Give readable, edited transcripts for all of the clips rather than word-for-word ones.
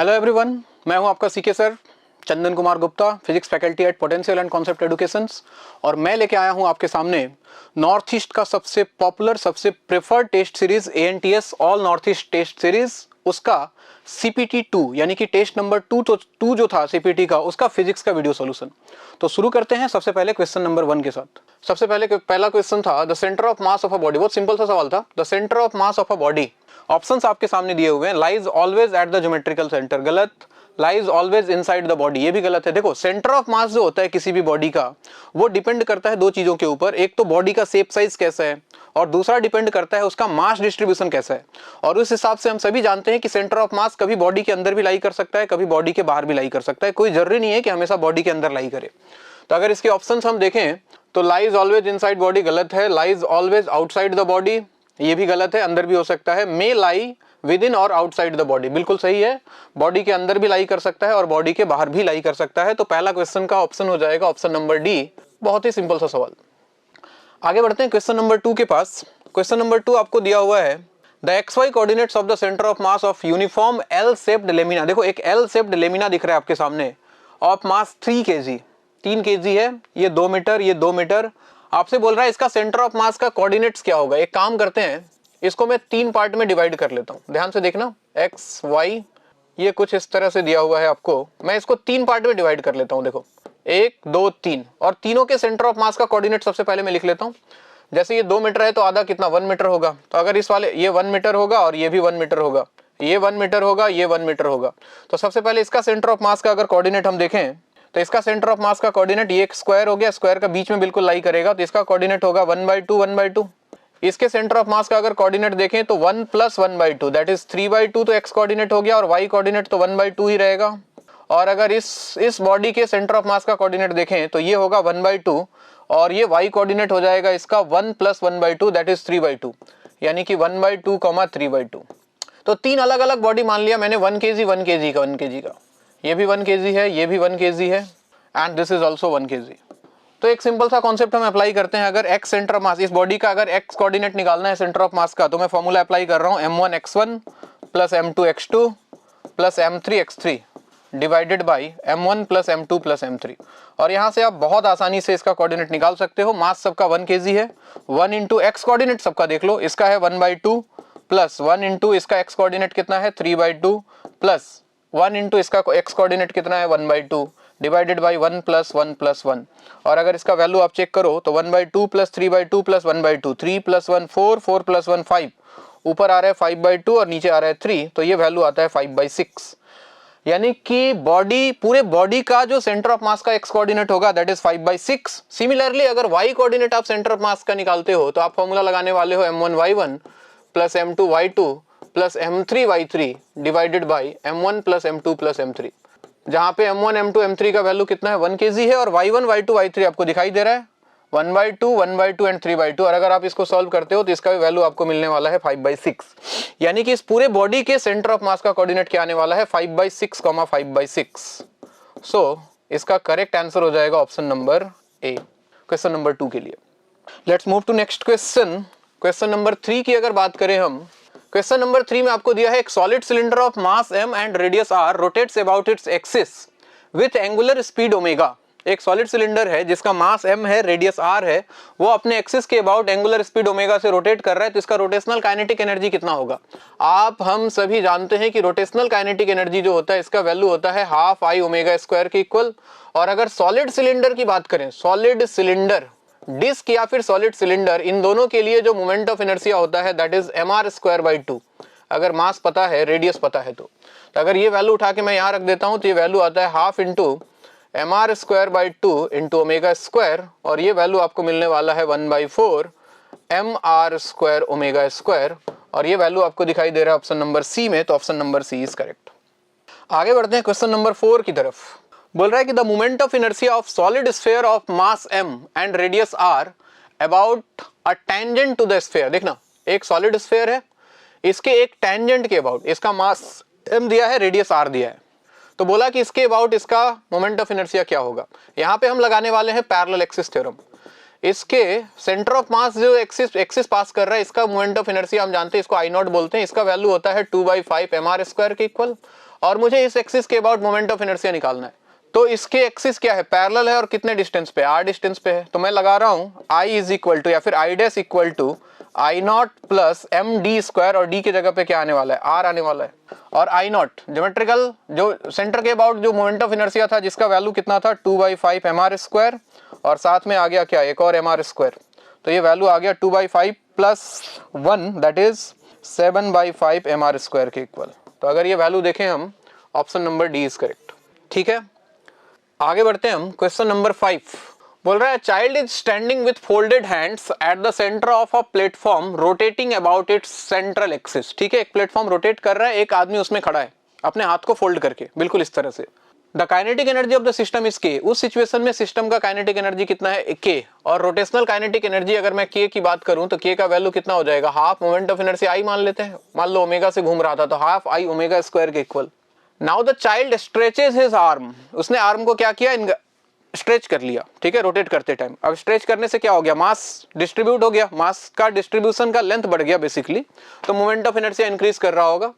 Hello everyone, मैं हूं आपका C K sir Chandan Kumar Gupta, physics faculty at Potential and Concept Educations. और मैं लेके आया हूं आपके सामने नॉर्थ ईस्ट का सबसे पॉपुलर, सबसे preferred test series ANTS all north east test series, उसका CPT 2 यानी कि टेस्ट नंबर 2 जो था CPT का, उसका फिजिक्स का वीडियो सोल्यूशन। तो शुरू करते हैं सबसे पहले क्वेश्चन नंबर 1 के साथ। सबसे पहले पहला क्वेश्चन था the centre of mass of a body. बहुत सिंपल सा सवाल था। The centre of mass of a body, options आपके सामने दिए हुए हैं। Lies always at the geometrical centre, गलत। Lies always inside the body, ये भी गलत है। देखो, सेंटर ऑफ मास जो होता है किसी भी बॉडी का, वो डिपेंड करता है दो चीजों के ऊपर। एक तो बॉडी का शेप साइज कैसा है, और दूसरा डिपेंड करता है उसका मास डिस्ट्रीब्यूशन कैसा है। और उस हिसाब से हम सभी जानते हैं कि सेंटर ऑफ मास कभी बॉडी के अंदर भी लाई कर सकता है, कभी बॉडी के बाहर भी लाई कर सकता है। कोई जरूरी नहीं है कि हमेशा बॉडी के अंदर लाई करे। तो अगर इसके ऑप्शंस हम देखें तो लाइज ऑलवेज इनसाइड बॉडी गलत है। Lies always outside the body, ये भी गलत है, अंदर भी हो सकता है। मे लाई विद इन और आउटसाइड द बॉडी, बिल्कुल सही है। बॉडी के अंदर भी लाई कर सकता है और बॉडी के बाहर भी लाई कर सकता है। तो पहला क्वेश्चन का ऑप्शन हो जाएगा ऑप्शन नंबर डी। बहुत ही सिंपल सा सवाल। आगे बढ़ते हैं क्वेश्चन नंबर 2 के पास। क्वेश्चन नंबर 2 आपको दिया हुआ है the XY coordinates of the centre of mass of uniform L shaped lamina. देखो, एक L शेप्ड लेमिना दिख रहा है आपके सामने, ऑफ मास 3 kg, 3 kg है। ये 2 मीटर, ये 2 मीटर। आपसे बोल रहा है इसका सेंटर ऑफ मास का कोऑर्डिनेट्स क्या होगा। एक काम करते हैं, इसको मैं 3 पार्ट में डिवाइड कर लेता हूं। ध्यान से देखना, एक्स वाई, ये कुछ इस तरह से दिया हुआ है आपको। मैं इसको 3 पार्ट में डिवाइड कर लेता हूं। देखो, 1 2 3, और तीनों के सेंटर ऑफ मास का कोऑर्डिनेट सबसे पहले मैं लिख लेता हूं। जैसे ये 2 मीटर है तो आधा कितना, 1 मीटर होगा। तो अगर इस वाले ये 1 मीटर होगा और ये भी 1 मीटर होगा, ये 1 मीटर होगा, ये 1 मीटर होगा। तो सबसे पहले इसका सेंटर ऑफ मास का अगर कोऑर्डिनेट हम देखें तो इसका सेंटर ऑफ मास का कोऑर्डिनेट, ये एक स्क्वायर हो गया, स्क्वायर का बीच में बिल्कुल लाई करेगा, तो इसका कोऑर्डिनेट होगा 1/2 1/2। इसके सेंटर ऑफ मास का अगर कोऑर्डिनेट देखें तो 1 + 1/2 दैट इज 3/2। तो x कोऑर्डिनेट हो गया और y कोऑर्डिनेट तो 1/2 ही रहेगा। और अगर इस बॉडी के सेंटर ऑफ मास का कोऑर्डिनेट देखें तो ये होगा 1/2 और ये y कोऑर्डिनेट हो जाएगा इसका 1 + 1/2 दैट इज 3/2, यानी कि 1/2, 3/2। तो 3 अलग अलग बॉडी मान लिया मैंने, 1 kg 1 kg का, 1 kg का, ये भी 1 kg है, ये भी 1 kg है, and this is also 1 kg। तो एक सिंपल सा कॉन्सेप्ट हम अप्लाई करते हैं। अगर x सेंटर ऑफ मास, इस बॉडी का अगर x कोऑर्डिनेट निकालना है सेंटर ऑफ मास का, तो मैं फॉर्मूला अप्लाई कर रहा हूं m1x1 + m2x2 + m3x3 divided by m1 + m2 + m3। और यहां से आप बहुत आसानी से इसका कोऑर्डिनेट निकाल सकते हो। मास सबका 1 kg है, 1 × x कोऑर्डिनेट सबका देख लो, इसका है 1/2 प्लस 1 × इसका x कोऑर्डिनेट कितना है 3/2 प्लस 1 × इसका x कोऑर्डिनेट कितना है 1/2 डिवाइडेड बाई 1 + 1 + 1। और अगर इसका वैल्यू आप चेक करो तो 1/2 + 3/2 + 1/2, 3 + 1 4, 4 + 1 5, ऊपर आ रहा है 5/2 और नीचे आ रहा है 3, तो ये वैल्यू आता है 5/6। यानी कि बॉडी, पूरे बॉडी का जो सेंटर ऑफ मास का x कोऑर्डिनेट होगा दैट इज 5/6। सिमिलरली अगर y कोऑर्डिनेट आप सेंटर ऑफ मास का निकालते हो तो आप फॉर्मूला लगाने वाले हो m1y1 + m2y2 + m3y3 divided by m1 + m2 + m3, जहां पे m1 m2 m3 का वैल्यू कितना है 1 kg है, और y1 y2 y3 आपको दिखाई दे रहा है 1/2 1/2 एंड 3/2। और अगर आप इसको सॉल्व करते हो तो इसका भी वैल्यू आपको मिलने वाला है 5/6। यानी कि इस पूरे बॉडी के सेंटर ऑफ मास का कोऑर्डिनेट क्या आने वाला है 5/6, 5/6। सो इसका करेक्ट आंसर हो जाएगा option number A, question number 2 के लिए। Let's move to next question. Question number 3 की अगर बात करें हम, क्वेश्चन नंबर 3 में आपको दिया है एक solid cylinder of mass m and radius r rotates about its axis with angular speed omega. एक सॉलिड सिलेंडर है जिसका मास m है, रेडियस r है, वो अपने एक्सिस के अबाउट एंगुलर स्पीड ओमेगा से रोटेट कर रहा है, तो इसका रोटेशनल काइनेटिक एनर्जी कितना होगा। आप हम सभी जानते हैं कि रोटेशनल काइनेटिक एनर्जी जो होता है इसका वैल्यू होता है ½ I⍵² के इक्वल। और अगर सॉलिड सिलेंडर की बात करें, सॉलिड सिलेंडर, डिस्क या फिर सॉलिड सिलेंडर, इन दोनों के लिए जो मोमेंट ऑफ इनर्शिया होता है दैट इज mr²/2। अगर मास पता है, रेडियस पता है तो अगर ये वैल्यू उठा के मैं यहाँ रख देता हूँ तो ये वैल्यू आता है ½ × mr²/2 × ω², और ये वैल्यू आपको मिलने वाला है 1/4 mr²ω², और ये वैल्यू आपको दिखाई दे रहा है ऑप्शन नंबर सी में, तो option number C is correct. आगे बढ़ते हैं क्वेश्चन नंबर 4 की तरफ। बोल रहा है कि the moment of inertia of solid sphere of mass m and radius r about a tangent to the sphere. देखना, एक सॉलिड स्फीयर है, इसके एक टेंजेंट के अबाउट, इसका मास m दिया है, रेडियस r दिया है, तो बोला कि इसके अबाउट इसका मोमेंट ऑफ इनर्शिया क्या होगा। यहाँ पे हम लगाने वाले हैं पैरेलल एक्सिस थ्योरम। इसके सेंटर ऑफ मास जो एक्सिस पास कर रहा है, इसका मोमेंट ऑफ इनर्शिया हम जानते हैं, इसको I0 बोलते हैं, इसका वैल्यू होता है 2/5 mr² के इक्वल। और मुझे इस एक्सिस के अबाउट मोमेंट ऑफ इनर्शिया निकालना है। तो इसके एक्सिस क्या है, पैरेलल है और कितने डिस्टेंस पे, r डिस्टेंस पे है। तो मैं लगा रहा हूं I इज इक्वल टू या फिर I dash equal to I naught plus M D square, और d की जगह पे क्या आने वाला है, r आने वाला है। और I नॉट ज्योमेट्रिकल जो सेंटर के अबाउट जो मोमेंट ऑफ इनर्शिया था जिसका वैल्यू कितना था 2/5 mr स्क्वायर, और साथ में आ गया क्या, एक और mr स्क्वायर। तो ये वैल्यू आ गया 2/5 plus 1 that is 7/5 mr square के इक्वल। तो अगर ये वैल्यू देखें हम, option number D is correct. ठीक है, आगे बढ़ते हैं हम। क्वेश्चन नंबर 5 बोल रहा है child is standing with folded hands at the centre of a platform rotating about it's central axis. ठीक है, एक प्लेटफॉर्म रोटेट कर रहा है, एक आदमी उसमें खड़ा है अपने हाथ को फोल्ड करके, बिल्कुल इस तरह से। The kinetic energy of the system is के। उस सिचुएशन में सिस्टम का काइनेटिक एनर्जी कितना है, के। और रोटेशनल काइनेटिक एनर्जी अगर मैं के की बात करूं तो के का वैल्यू कितना हो जाएगा, हाफ मोमेंट ऑफ इनर्शिया आई मान लेते हैं। मान लो ओमेगा से घूम रहा था तो हाफ आई ओमेगा स्क्वायर के equal. Now the child stretches his arm. उसने आर्म को क्या किया, स्ट्रेच कर लिया। ठीक है, रोटेट करते टाइम। अब स्ट्रेच करने से क्या हो गया, मास डिस्ट्रीब्यूट हो गया, मास का डिस्ट्रीब्यूशन का लेंथ बढ़ गया बेसिकली, तो मोमेंट ऑफ इनर्शिया इंक्रीज कर रहा होगा,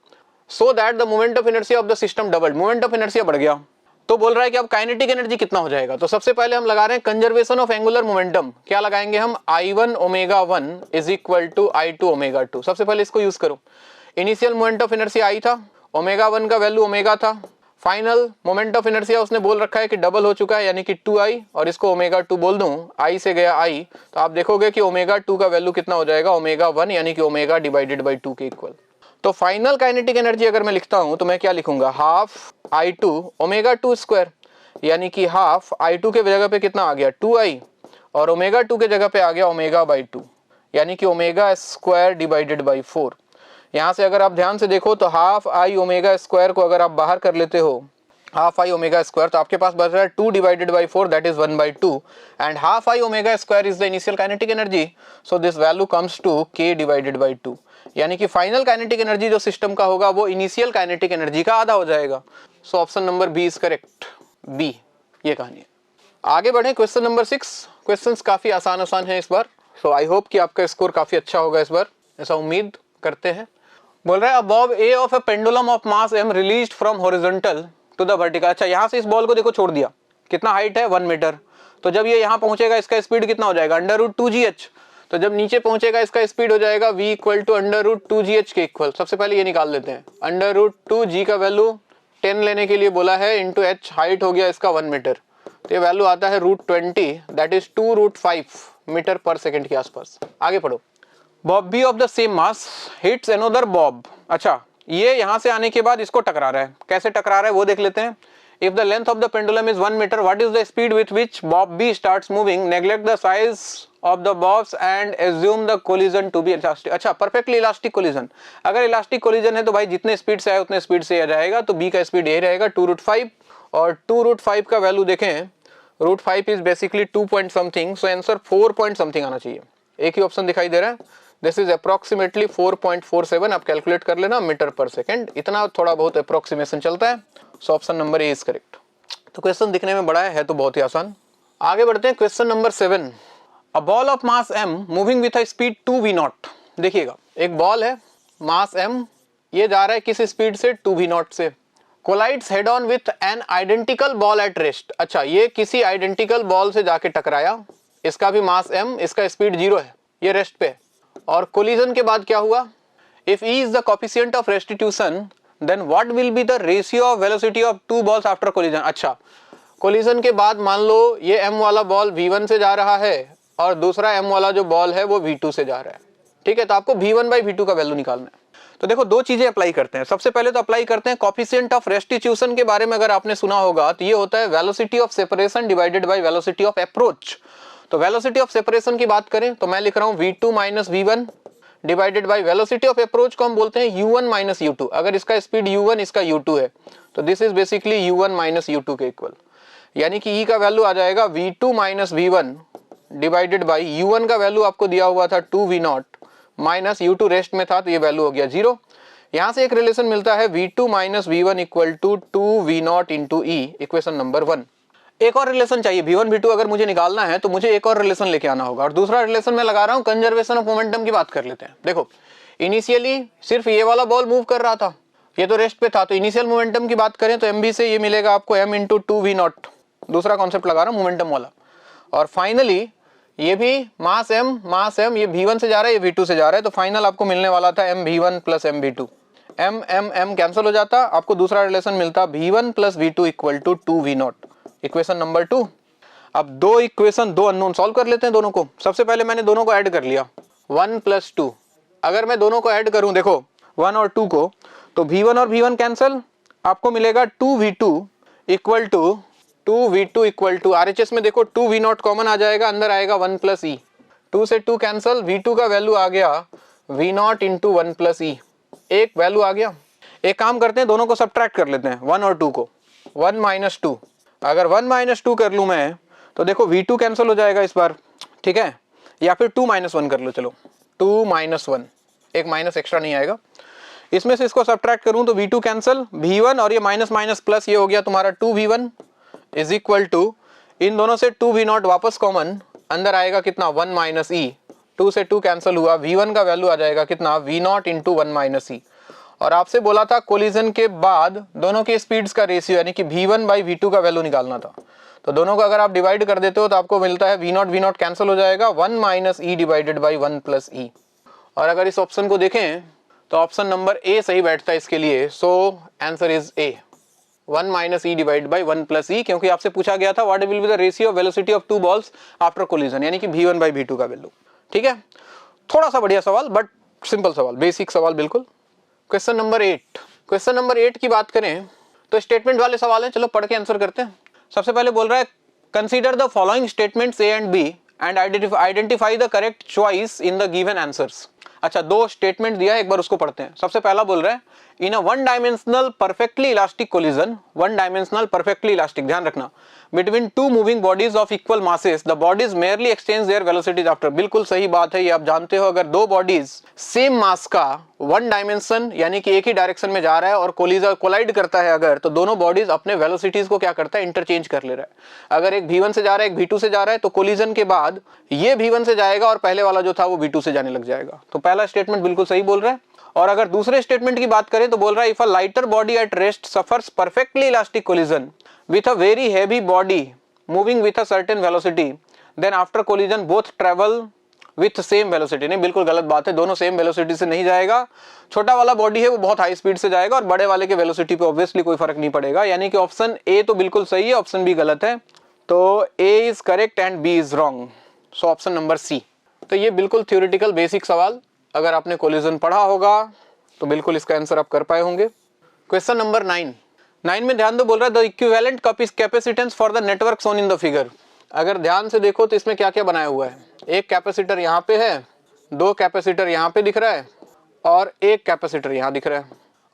so that the moment of inertia of the system doubled. Moment of inertia बढ़ गया। तो बोल रहा है कि अब काइनेटिक एनर्जी कितना हो जाएगा। तो सबसे पहले हम लगा रहे हैं कंजर्वेशन ऑफ एंगुलर मोमेंटम। क्या लगाएंगे हम, I1 omega 1 is equal to I2 omega 2। सबसे पहले इसको यूज करो। Initial moment of inertia I था, ओमेगा 1 का वैल्यू ओमेगा था, फाइनल मोमेंट ऑफ इनर्शिया उसने बोल रखा है कि डबल हो चुका है यानी कि 2i, और इसको ओमेगा 2 बोल दूं, i से गया i, तो आप देखोगे कि ओमेगा 2 का वैल्यू कितना हो जाएगा, ओमेगा 1 यानी कि ओमेगा डिवाइडेड बाई 2 के इक्वल। तो फाइनल काइनेटिक एनर्जी अगर मैं लिखता हूं तो मैं क्या लिखूंगा, हाफ I2 ओमेगा 2 स्क्वायर, यानी कि हाफ I2 के जगह पे कितना आ गया 2i, और ओमेगा 2 के जगह पे आ गया ओमेगा बाई 2, यानी कि ओमेगा स्क्वायर डिवाइडेड बाई 4। यहां से अगर आप ध्यान से देखो तो हाफ आई ओमेगा स्क्वायर को अगर आप बाहर कर लेते हो, हाफ आई ओमेगा स्क्वायर, तो आपके पास बच रहा है 2 divided by 4 that is 1/2, and half I omega square is the initial kinetic energy, so this value comes to k divided by 2, यानी कि फाइनल काइनेटिक एनर्जी जो सिस्टम का होगा वो इनिशियल काइनेटिक एनर्जी का आधा हो जाएगा। So option number B is correct, B ये कहानी है। आगे बढ़े क्वेश्चन नंबर 6। क्वेश्चंस काफी आसान है इस बार, सो आई होप कि आपका स्कोर काफी अच्छा होगा इस बार, ऐसा उम्मीद करते हैं। बोल रहा है bob A of a pendulum of mass m released from horizontal to the vertical. अच्छा, यहाँ से इस बॉल को देखो छोड़ दिया, कितना हाइट है 1 मीटर, तो जब ये यहाँ पहुंचेगा इसका स्पीड कितना हो जाएगा √2gh, तो जब नीचे पहुंचेगा इसका स्पीड हो जाएगा v इक्वल टू √2gh के इक्वल। सबसे पहले ये निकाल लेते हैं, √2g का वैल्यू 10 लेने के लिए बोला है, इंटू h हाइट हो गया इसका 1 मीटर, तो ये वैल्यू आता है √20 दैट इज 2√5 मीटर पर सेकेंड के आसपास। आगे पढ़ो। Bob B of the same mass hits another bob. अच्छा, ये यहां से आने के बाद इसको टकरा रहा है, कैसे टकरा रहा है वो देख लेते हैं। If the length of the pendulum is 1 मीटर, what is the speed with which bob B starts moving, neglect the size of the bobs and assume the collision to be elastic. अच्छा, परफेक्टली इलास्टिक कोलिजन। अगर elastic collision है तो भाई जितने speed से आए उतने स्पीड से आ जाएगा, तो बी का स्पीड यही रहेगा 2√5, और 2√5 का वैल्यू देखें, √5 is basically 2 point something, so answer 4 point something आना चाहिए। एक ही ऑप्शन दिखाई दे रहा है, दिस इज अप्रोक्सीमेटली 4.47, आप कैलकुलेट कर लेना मीटर पर सेकेंड, इतना थोड़ा बहुत अप्रोक्सीमेशन चलता है। सो option number A is correct. तो क्वेश्चन दिखने में बड़ा है तो बहुत ही आसान। आगे बढ़ते हैं question number 7। A ball of mass m moving with a speed 2v0। देखिएगा, एक बॉल है मास m, ये जा रहा है किस स्पीड से, 2v0 से, collides head on with an identical ball at rest. अच्छा, ये किसी आइडेंटिकल बॉल से जाके टकराया, इसका भी मास m, इसका स्पीड 0 है, ये रेस्ट पे, और कोलिजन के बाद क्या हुआ, if E is the coefficient of restitution then what will be the ratio of velocity of two balls after collision. अच्छा, कोलिजन के बाद मान लो ये m वाला बॉल v1 से जा रहा है और दूसरा m वाला जो बॉल है वो v2 से जा रहा है। ठीक है, तो आपको v1/v2 का वैल्यू निकालना है। तो देखो, दो चीजें अप्लाई करते हैं। सबसे पहले तो अप्लाई करते हैं कोफिशिएंट ऑफ रेस्टिट्यूशन के बारे में अगर आपने सुना होगा तो ये होता है velocity of separation divided by velocity of approach. तो वेलोसिटी ऑफ सेपरेशन की बात करें तो मैं लिख रहा हूं v2 - v1 divided by velocity of approach को हम बोलते हैं u1 - u2। अगर इसका स्पीड u1 इसका u2 है तो this is basically u1 - u2 के इक्वल, यानी कि E का वैल्यू आ जाएगा v2 - v1 divided by u1 का वैल्यू आपको दिया हुआ था 2v0 माइनस u2 रेस्ट में था तो ये वैल्यू हो गया 0। यहां से एक रिलेशन मिलता है v2 - v1 equal to 2v0 into E, equation number 1। एक और रिलेशन चाहिए, v1 v2 अगर मुझे निकालना है तो मुझे एक और रिलेशन लेके आना होगा, और दूसरा रिलेशन मैं लगा रहा हूं कंजर्वेशन ऑफ मोमेंटम की बात कर लेते हैं। देखो, इनिशियली सिर्फ ये वाला बॉल मूव कर रहा था, ये तो रेस्ट पे था, तो इनिशियल मोमेंटम की बात करें तो mb से ये मिलेगा आपको m into two V naught, दूसरा कॉन्सेप्ट लगा रहा हूँ मोमेंटम वाला। और फाइनली ये भी मास m, ये v1 से जा रहा है, ये v2 से जा रहा है, तो फाइनल आपको मिलने वाला था mv1 plus mv2। m cancel हो जाता, आपको दूसरा रिलेशन मिलता v1 plus v2 equal to 2v0। Equation number 2। अब दो इक्वेशन, दो अननोन सॉल्व कर लेते हैं दोनों को। सबसे पहले मैंने दोनों को ऐड कर लिया, 1 प्लस 2। अगर मैं दोनों को ऐड करूं, देखो 1 और 2 को, तो v1 और v1 कैंसिल, आपको मिलेगा 2v2 इक्वल टू RHS में देखो 2v0 कॉमन आ जाएगा, अंदर आएगा 1 प्लस ई, 2 से 2 कैंसिल, v2 का वैल्यू आ गया v0 इंटू 1 प्लस ई, एक वैल्यू आ गया। एक काम करते हैं, दोनों को सब्ट्रैक्ट कर लेते हैं, 1 और 2 को, 1 माइनस 2। अगर 1 माइनस 2 कर लूं मैं तो देखो v2 कैंसिल हो जाएगा इस बार, ठीक है, या फिर 2 माइनस 1 कर लो, चलो 2 माइनस 1, एक माइनस एक्स्ट्रा नहीं आएगा। इसमें से इसको सब्ट्रैक्ट करूं तो v2 कैंसिल, v1 और ये माइनस माइनस प्लस, ये हो गया तुम्हारा 2v1 इज इक्वल टू, इन दोनों से 2v0 वापस कॉमन, अंदर आएगा कितना 1 माइनस ई, 2 से 2 कैंसिल हुआ, v1 का वैल्यू आ जाएगा कितना v0 इंटू 1 माइनस ई। और आपसे बोला था कोलिजन के बाद दोनों के स्पीड्स का रेशियो यानी कि v1 बाई v2 का वैल्यू निकालना था। तो दोनों को अगर आप डिवाइड कर देते हो तो आपको मिलता है v0 कैंसिल हो जाएगा, 1 minus E divided by 1 plus E. और अगर इस ऑप्शन को देखें तो ऑप्शन नंबर ए सही बैठता है इसके लिए, so answer is A, 1 minus E divide by 1 plus E, क्योंकि आपसे पूछा गया था what will be the ratio of velocity of two balls after collision, यानी कि v1 बाई v2 का वैल्यू। ठीक है, थोड़ा सा बढ़िया सवाल, बट सिंपल सवाल, बेसिक सवाल बिल्कुल। Question number 8। क्वेश्चन नंबर 8 की बात करें तो स्टेटमेंट वाले सवाल हैं, चलो पढ़ के आंसर करते हैं। सबसे पहले बोल रहा है consider the following statements A and B and identify the correct choice in the given answers. अच्छा, दो स्टेटमेंट दिया है, एक बार उसको पढ़ते हैं। सबसे पहला बोल रहा है in a one dimensional perfectly elastic collision, one dimensional perfectly elastic, ध्यान रखना, between two moving bodies of equal masses the bodies merely exchange their velocities after. बिल्कुल सही बात है, ये आप जानते हो, अगर दो बॉडीज सेम मास का वन डायमेंशन यानी कि एक ही डायरेक्शन में जा रहा है और कोलाइड करता है अगर, तो दोनों बॉडीज अपने वेलोसिटीज को क्या करता है, इंटरचेंज कर ले रहा है। अगर एक v1 से जा रहा है, एक v2 से जा रहा है, तो कोलिजन के बाद ये v1 से जाएगा और पहले वाला जो था वो v2 से जाने लग जाएगा। तो पहला स्टेटमेंट बिल्कुल सही बोल रहा है। और अगर दूसरे स्टेटमेंट की बात करें तो बोल रहा है if a lighter body at rest suffers perfectly elastic collision with a very heavy body moving with a certain velocity then after collision both travel with same velocity. नहीं, बिल्कुल गलत बात है, दोनों सेम वेलोसिटी से नहीं जाएगा। छोटा वाला बॉडी है वो बहुत हाई स्पीड से जाएगा और बड़े वाले के वेलोसिटी पे ऑब्वियसली कोई फर्क नहीं पड़ेगा, यानी कि ऑप्शन ए तो बिल्कुल सही है, ऑप्शन बी गलत है। तो A is correct and B is wrong, so option number C. तो ये बिल्कुल थ्योरेटिकल बेसिक सवाल, अगर आपने कोलिजन पढ़ा होगा तो बिल्कुल इसका आंसर आप कर पाए होंगे। क्वेश्चन नंबर 9 में ध्यान दो, बोल रहा है the equivalent capacitance for the network shown in the figure. अगर ध्यान से देखो तो इसमें क्या क्या बनाया हुआ है, एक कैपेसिटर यहाँ पे है, दो कैपेसिटर यहाँ पे दिख रहा है और एक कैपेसिटर यहाँ दिख रहा है,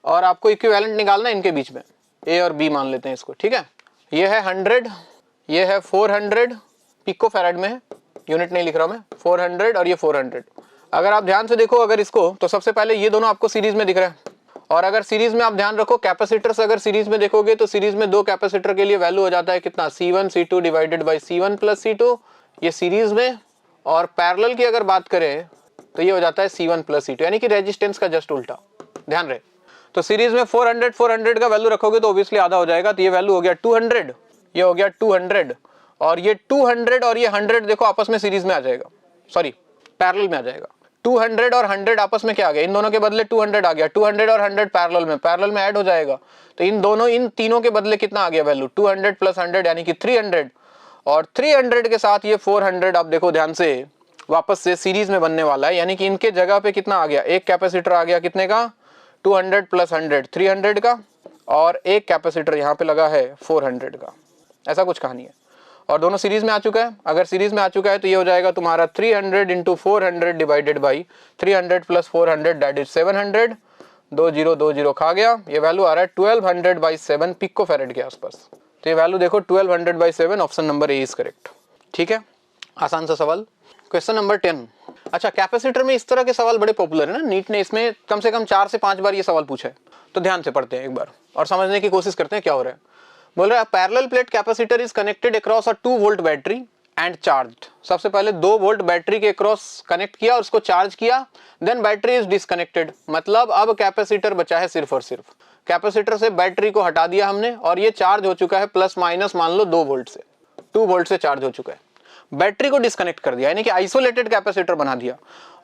और आपको इक्विवेलेंट निकालना है इनके बीच में, ए और बी मान लेते हैं इसको। ठीक है, ये है 100, ये है 400, पिको फैराड में है, यूनिट नहीं लिख रहा मैं, 400 और ये 400। अगर आप ध्यान से देखो अगर इसको, तो सबसे पहले ये दोनों आपको सीरीज में दिख रहा है, और अगर सीरीज में आप ध्यान रखो कैपेसिटर्स अगर सीरीज में देखोगे तो सीरीज में दो कैपेसिटर के लिए वैल्यू हो जाता है कितना, C1 C2 divided by C1 plus C2, ये सीरीज में। और पैरेलल की अगर बात करें तो ये हो जाता है C1 प्लस C2, यानी कि रेजिस्टेंस का जस्ट उल्टा, ध्यान रहे। तो सीरीज में 400 का वैल्यू रखोगे तो ऑब्वियसली आधा हो जाएगा, तो ये वैल्यू हो गया 200, ये हो गया 200, और ये 200 और ये 100 देखो आपस में सीरीज में आ जाएगा, सॉरी पैरेलल में आ जाएगा। 200 और 100 आपस में क्या आ गया, इन दोनों के बदले 200 आ गया, 200 और 100 पैरेलल में ऐड हो जाएगा, तो इन तीनों के बदले कितना आ गया वैल्यू, 200 प्लस 100 यानी कि 300, और 300 के साथ ये 400 आप देखो ध्यान से वापस से सीरीज में बनने वाला है, यानी कि इनके जगह पे कितना आ गया, एक कैपेसिटर आ गया कितने का, 200 प्लस 100 300 का, और एक कैपेसिटर यहाँ पे लगा है 400 का, ऐसा कुछ कहानी है। और दोनों सीरीज में आ चुका है, अगर सीरीज में आ चुका है तो ये हो जाएगा तुम्हारा 300 into 400 divided by 300 plus 400 that is 700, 20 खा गया, ये वैल्यू आ रहा है 1200/7 पिको फैरेड के आसपास। तो ये वैल्यू देखो 1200/7, option number A is correct. ठीक है, आसान सा सवाल। Question number 10। अच्छा, कैपेसिटर में इस तरह के सवाल बड़े पॉपुलर है ना, नीट ने इसमें कम से कम 4 से 5 बार ये सवाल पूछा है, तो ध्यान से पढ़ते हैं एक बार और समझने की कोशिश करते हैं क्या हो रहा है। बोल रहा है parallel plate capacitor is connected across a 2 volt battery and charged. सबसे पहले 2 वोल्ट बैटरी के अक्रॉस कनेक्ट किया और उसको चार्ज किया, देन बैटरी इज डिस्कनेक्टेड, मतलब अब कैपेसिटर बचा है सिर्फ और सिर्फ। कैपेसिटर से बैटरी को हटा दिया हमने और ये चार्ज हो चुका है प्लस माइनस मान लो 2 वोल्ट से, 2 वोल्ट से चार्ज हो चुका है। बैटरी को डिस्कनेक्ट कर दिया यानी कि आइसोलेटेड कैपेसिटर बना दिया।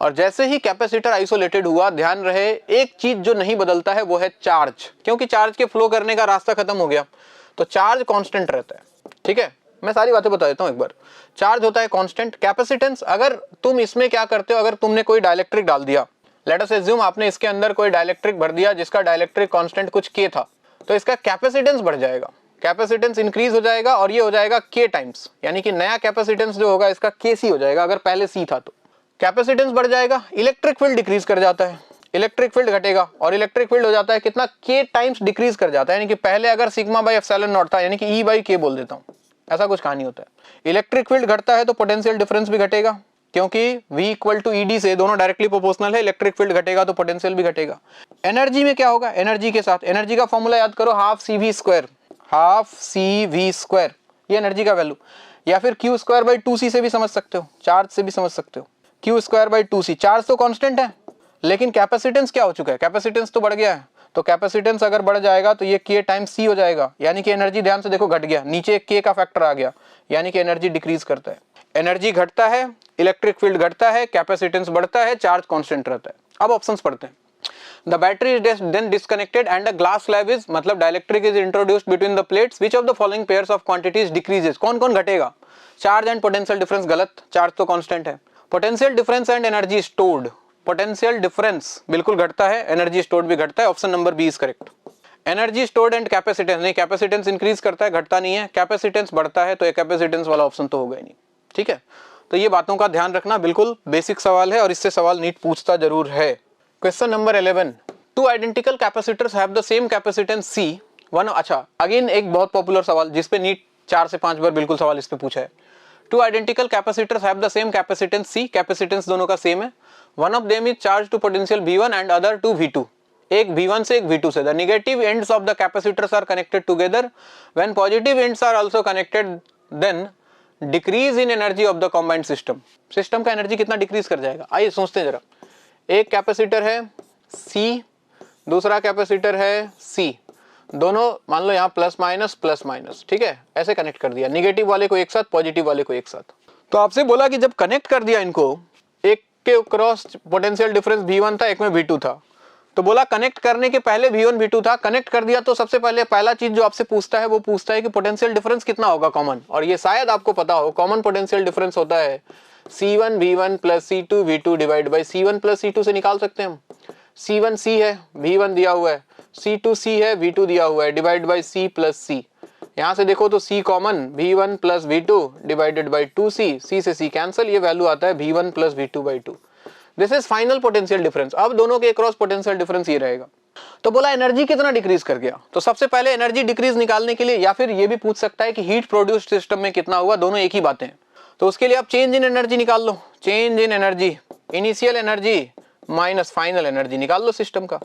और जैसे ही कैपेसिटर आइसोलेटेड हुआ, ध्यान रहे एक चीज जो नहीं बदलता है वो है चार्ज, क्योंकि चार्ज के फ्लो करने का रास्ता खत्म हो गया तो चार्ज कांस्टेंट रहता है। ठीक है, मैं सारी बातें बता देता हूं एक बार। चार्ज होता है कांस्टेंट। कैपेसिटेंस, अगर तुम इसमें क्या करते हो, अगर तुमने कोई डाइलेक्ट्रिक डाल दिया, लेट अस अज्यूम आपने इसके अंदर कोई डाइलेक्ट्रिक भर दिया जिसका डाइलेक्ट्रिक कांस्टेंट कुछ के था, तो इसका कैपेसिटेंस बढ़ जाएगा, कैपेसिटेंस इंक्रीज हो जाएगा और ये हो जाएगा के टाइम्स, यानी कि नया कैपेसिटेंस जो होगा इसका के सी हो जाएगा, अगर पहले सी था तो कैपेसिटेंस बढ़ जाएगा। इलेक्ट्रिक फील्ड डिक्रीज कर जाता है, इलेक्ट्रिक फील्ड घटेगा और इलेक्ट्रिक फील्ड हो जाता है कितना, के टाइम्स डिक्रीज कर जाता है, यानी कि पहले अगर सिग्मा बाई एप्सिलॉन नॉट था, यानी कि ई बाई के बोल देता हूं, ऐसा कुछ कहानी होता है। इलेक्ट्रिक फील्ड घटता है तो पोटेंशियल डिफरेंस भी घटेगा, क्योंकि V इक्वल टू ईडी से दोनों डायरेक्टली प्रोपोर्शनल है। इलेक्ट्रिक फील्ड घटेगा तो पोटेंशियल भी घटेगा। एनर्जी में क्या होगा, एनर्जी के साथ, एनर्जी का फॉर्मूला याद करो, half C V square, half C V square, ये एनर्जी का वैल्यू, या फिर क्यू स्क्वायर बाई 2c से भी समझ सकते हो, चार्ज से भी समझ सकते हो, Q square by 2c। Charge तो कांस्टेंट है लेकिन कैपेसिटेंस क्या हो चुका है, कैपेसिटेंस तो बढ़ गया है, तो कैपेसिटेंस अगर बढ़ जाएगा तो ये के टाइम सी हो जाएगा, यानी कि एनर्जी, ध्यान से देखो, घट गया, नीचे के का फैक्टर आ गया, यानी कि एनर्जी डिक्रीज करता है। एनर्जी घटता है, इलेक्ट्रिक फील्ड घटता है, कैपेसिटेंस बढ़ता है, चार्ज कांस्टेंट रहता है। अब ऑप्शंस पढ़ते हैं। The battery is then disconnected and a glass slab is, मतलब dielectric is introduced between the plates. Which of the following pairs of quantities decreases? कौन कौन घटेगा? चार्ज एंड पोटेंशियल डिफरेंस गलत, चार्ज तो कांस्टेंट है। Potential difference and energy stored, potential difference बिल्कुल घटता है, एनर्जी स्टोर्ड भी घटता है, option number B is correct. Energy stored and capacitance, नहीं कैपेसिटेंस इंक्रीज करता है, घटता नहीं है, कैपेसिटेंस बढ़ता है, तो ये कैपेसिटेंस वाला ऑप्शन तो होगा ही नहीं। ठीक है, तो ये बातों का ध्यान रखना, बिल्कुल बेसिक सवाल है और इससे सवाल नीट पूछता जरूर है। Question number 11, two identical capacitors have the same capacitance C one. अच्छा, अगेन एक बहुत पॉपुलर सवाल जिसपे नीट 4 से 5 बार बिल्कुल सवाल इस पे पूछा है। Two identical capacitors have the same capacitance C, capacitance दोनों का सेम है। One of them is charge to potential V1 and other to V2, एक V1 से एक V2 से। The negative ends of the capacitors are connected together, when positive ends are also connected then decrease in energy of the combined system. System का energy कितना decrease कर जाएगा, आइए सोचते हैं जरा। एक कैपेसिटर है C, दूसरा कैपेसिटर है C, दोनों मान लो यहाँ प्लस माइनस, ठीक है, ऐसे कनेक्ट कर दिया, निगेटिव वाले को एक साथ, पॉजिटिव वाले को एक साथ। तो आपसे बोला कि जब कनेक्ट कर दिया इनको, एक के क्रॉस पोटेंशियल डिफरेंस V1 था, एक में V2 था, तो बोला कनेक्ट करने के पहले V1 V2 था, कनेक्ट कर दिया तो सबसे पहले पहला चीज जो आपसे पूछता है वो पूछता है कि पोटेंशियल डिफरेंस कितना होगा कॉमन, और ये शायद आपको पता हो, कॉमन पोटेंशियल डिफरेंस होता है C1 V1 plus C2 V2 divide by C1 plus C2 से निकाल सकते हैं हम। C1 C है, V1 दिया हुआ है, C2 C है, V2 दिया हुआ है, divide by C plus C। यहाँ से देखो तो C common, V1 plus V2 divided by 2C, C से C कैंसिल, ये वैल्यू आता है V1 plus V2 by 2। This is final potential difference. अब दोनों के क्रॉस पोटेंशियल डिफरेंस ये रहेगा। तो बोला एनर्जी कितना डिक्रीज कर गया, तो सबसे पहले एनर्जी डिक्रीज निकालने के लिए, या फिर ये भी पूछ सकता है कि हीट प्रोड्यूस्ड सिस्टम में कितना हुआ, दोनों एक ही बातें हैं। तो उसके लिए आप चेंज इन एनर्जी निकाल लो, change in energy, initial energy minus final energy निकाल लो सिस्टम का।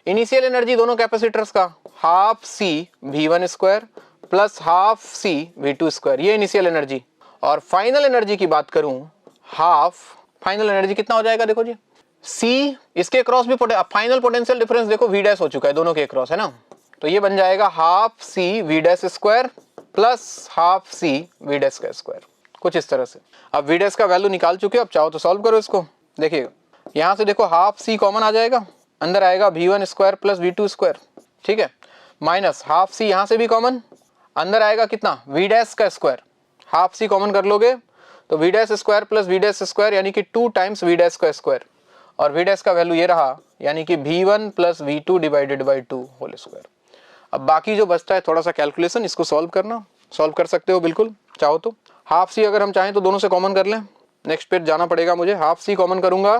इनिशियल एनर्जी दोनों कैपेसिटर्स का half C V1 square plus half C V2 square, ये इनिशियल एनर्जी। और फाइनल एनर्जी की बात करूं, हाफ, फाइनल एनर्जी कितना हो जाएगा देखो जी, C इसके क्रॉस भी फाइनल पोटेंशियल डिफरेंस देखो V डैश हो चुका है, दोनों के क्रॉस है ना, तो ये बन जाएगा half C V dash square plus half C V dash का स्क्वायर, कुछ इस तरह से। अब V डैश का वैल्यू निकाल चुके हो, अब चाहो तो सॉल्व करो इसको। देखिएगा यहाँ से देखो हाफ C कॉमन आ जाएगा, अंदर आएगा V1 square plus V2 square, ठीक है, माइनस हाफ C यहाँ से भी कॉमन, अंदर आएगा कितना V डैश का स्क्वायर, हाफ C कॉमन कर लोगे तो V dash square plus V dash square, यानी कि 2 टाइम्स V डैश का स्क्वायर, और V डैश का वैल्यू ये रहा, यानी कि V1 plus V2 divided by 2 whole square. अब बाकी जो बचता है थोड़ा सा कैलकुलेशन, इसको सॉल्व करना, सॉल्व कर सकते हो बिल्कुल चाहो तो। हाफ C अगर हम चाहें तो दोनों से कॉमन कर लें, नेक्स्ट पेज जाना पड़ेगा मुझे। हाफ C कॉमन करूंगा,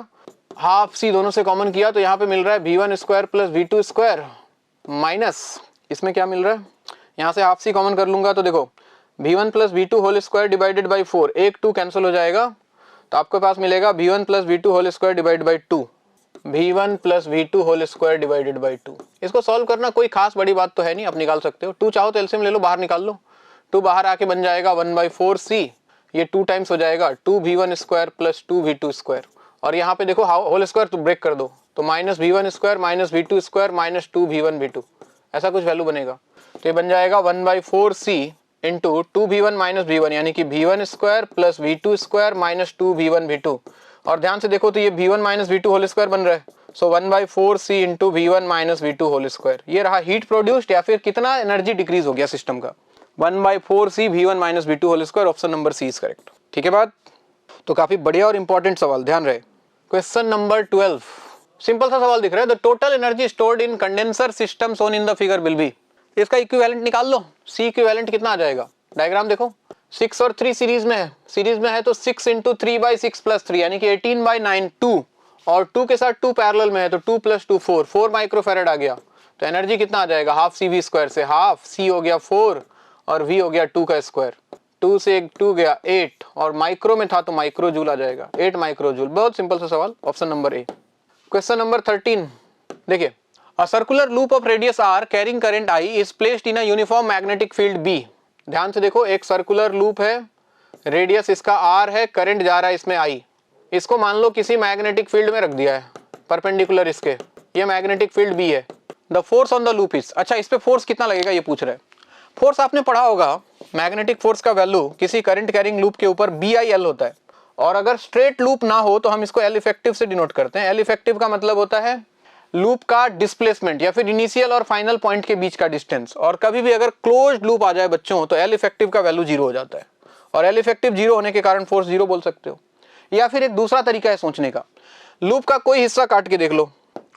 हाफ C दोनों से कॉमन किया तो यहाँ पे मिल रहा है V1 square plus V2 square minus, इसमें क्या मिल रहा है, यहाँ से हाफ C कॉमन कर लूंगा तो देखो V1 plus V2 whole square divided by 4, एक 2 कैंसिल हो जाएगा, तो आपके पास मिलेगा V1 plus V2 whole square divide by 2, V1 plus V2 whole square divided by 2। इसको सॉल्व करना कोई खास बड़ी बात तो है नहीं, आप निकाल सकते हो। 2 चाहो तो एलसीएम ले लो, बाहर निकाल लो, 2 बाहर आके बन जाएगा 1/4C, ये 2 टाइम्स हो जाएगा 2V1 square plus 2V2 square, और यहाँ पे देखो होल स्क्वायर तो ब्रेक कर दो, तो minus V1 square minus V2 square minus 2V1 V2, ऐसा कुछ वैल्यू बनेगा। तो ये बन जाएगा 1/4c into 2v1 minus v1, यानी कि v1 square plus v2 square minus 2v1 v2। और ध्यान से देखो तो ये v1 minus v2 whole square बन रहा है। So 1/4c into v1 minus v2 whole square. ये रहा हीट प्रोड्यूस्ड या फिर कितना एनर्जी डिक्रीज हो गया सिस्टम का, 1/4c v1 minus v2 whole square. Option number C is correct. ठीक है बात। तो काफी बढ़िया और इंपॉर्टेंट सवाल, ध्यान रहे। क्वेश्चन नंबर 12, सिंपल सा सवाल दिख रहा है। The total energy stored in condenser system shown in the figure will be. इसका इक्विवेलेंट निकाल लो। सी इक्विवेलेंट कितना आ जाएगा, डायग्राम देखो 6 और 3 सीरीज में है। सीरीज में है तो 6 इंटू 3/6 प्लस 3 यानी कि 18/9 2, और 2 के साथ 2 पैरेलल में है तो 2 प्लस 2 4 माइक्रोफेरेड आ गया। तो एनर्जी कितना आ जाएगा, हाफ सी वी स्क्वायर से हाफ सी हो गया 4 और वी हो गया 2 का स्क्वायर। 2 से 2 गया 8 और माइक्रो में था तो माइक्रो जूल आ जाएगा, 8 माइक्रो जूल। बहुत सिंपल सा सवाल, option number A. Question number 13 देखिए, a circular loop of radius R carrying current I is placed in a uniform magnetic field B. ध्यान से देखो, एक सर्कुलर लूप है, रेडियस इसका आर है, करंट जा रहा है इसमें आई। इसको मान लो किसी मैग्नेटिक फील्ड में रख दिया है परपेंडिकुलर इसके, ये मैग्नेटिक फील्ड बी है। The force on the loop is, अच्छा इस पे फोर्स कितना लगेगा ये पूछ रहे हैं। फोर्स आपने पढ़ा होगा, मैग्नेटिक फोर्स का वैल्यू किसी करंट कैरिंग लूप के ऊपर BIL होता है। और अगर स्ट्रेट लूप ना हो तो हम इसको L इफेक्टिव से डिनोट करते हैं। L इफेक्टिव का मतलब होता है लूप का डिस्प्लेसमेंट या फिर इनिशियल और फाइनल पॉइंट के बीच का डिस्टेंस। और कभी भी अगर क्लोज्ड लूप आ जाए बच्चों तो L इफेक्टिव का वैल्यू 0 हो जाता है, और L इफेक्टिव 0 होने के कारण फोर्स 0 बोल सकते हो। या फिर एक दूसरा तरीका है सोचने का, लूप का कोई हिस्सा काट के देख लो,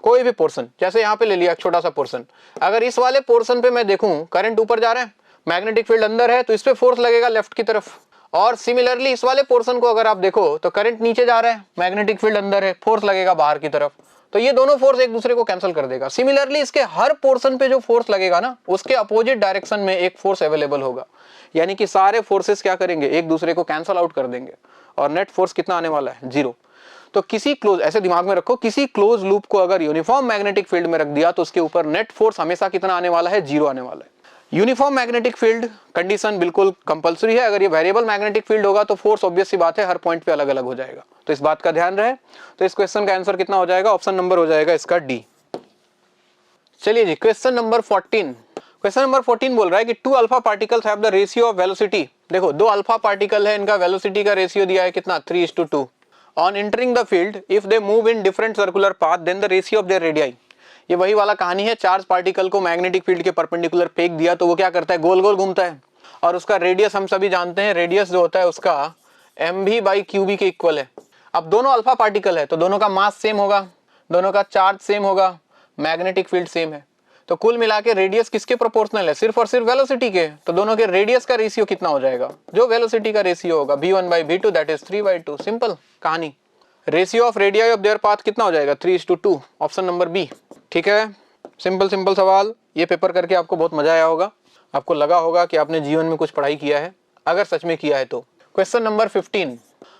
कोई भी पोर्शन, जैसे यहाँ पे ले लिया छोटा सा पोर्शन। अगर इस वाले पोर्शन पे मैं देखूं करंट ऊपर जा रहा है, मैग्नेटिक फील्ड अंदर है, तो इस पे फोर्स लगेगा लेफ्ट की तरफ। और सिमिलरली इस वाले पोर्शन को अगर आप देखो तो करंट नीचे जा रहा है, मैग्नेटिक फील्ड अंदर है, फोर्स लगेगा बाहर की तरफ। तो ये दोनों फोर्स एक दूसरे को कैंसिल कर देगा। सिमिलरली इसके हर पोर्शन पे जो फोर्स लगेगा ना, उसके अपोजिट डायरेक्शन में एक फोर्स अवेलेबल होगा, यानी कि सारे फोर्सेस क्या करेंगे, एक दूसरे को कैंसिल आउट कर देंगे। और नेट फोर्स कितना आने वाला है, 0। तो किसी क्लोज, ऐसे दिमाग में रखो, किसी क्लोज लूप को अगर यूनिफॉर्म मैग्नेटिक फील्ड में रख दिया तो उसके ऊपर नेट फोर्स हमेशा कितना आने वाला है, 0 आने वाला है। यूनिफॉर्म मैग्नेटिक फील्ड कंडीशन बिल्कुल कंपलसरी है। अगर ये वेरिएबल मैग्नेटिक फील्ड होगा तो फोर्स ऑब्वियस सी बात है हर पॉइंट पे अलग अलग हो जाएगा, तो इस बात का ध्यान रहे। तो इस क्वेश्चन का आंसर कितना हो जाएगा, ऑप्शन नंबर हो जाएगा इसका डी। चलिए जी, क्वेश्चन नंबर 14। क्वेश्चन नंबर 14 बोल रहा है कि 2 alpha particles have the ratio of velocity. देखो 2 अल्फा पार्टिकल है, इनका वेलोसिटी का रेशियो दिया है कितना, 3:2। On entering the field if they move in different circular path then the ratio of their radii. ये वही वाला कहानी है, चार्ज पार्टिकल को मैग्नेटिक फील्ड के परपेंडिकुलर फेंक दिया तो वो क्या करता है, गोल गोल घूमता है। और उसका रेडियस हम सभी जानते हैं, रेडियस जो होता है उसका mv/qb के इक्वल है। अब दोनों अल्फा पार्टिकल है तो दोनों का मास सेम होगा, दोनों का चार्ज सेम होगा, मैग्नेटिक फील्ड सेम है। तो कुल मिला के रेडियस किसके प्रोपोर्शनल है, सिर्फ और सिर्फ वेलोसिटी के। तो दोनों के रेडियस का रेशियो कितना हो जाएगा, जो वेलोसिटी का रेशियो होगा v1/v2 दैट इज 3/2। सिंपल कहानी। Ratio of radii of their path कितना हो जाएगा, 3:2, ऑप्शन नंबर बी। ठीक है, सिंपल सिंपल सवाल। ये पेपर करके आपको बहुत मजा आया होगा, आपको लगा होगा कि आपने जीवन में कुछ पढ़ाई किया है, अगर सच में किया है तो। क्वेश्चन नंबर 15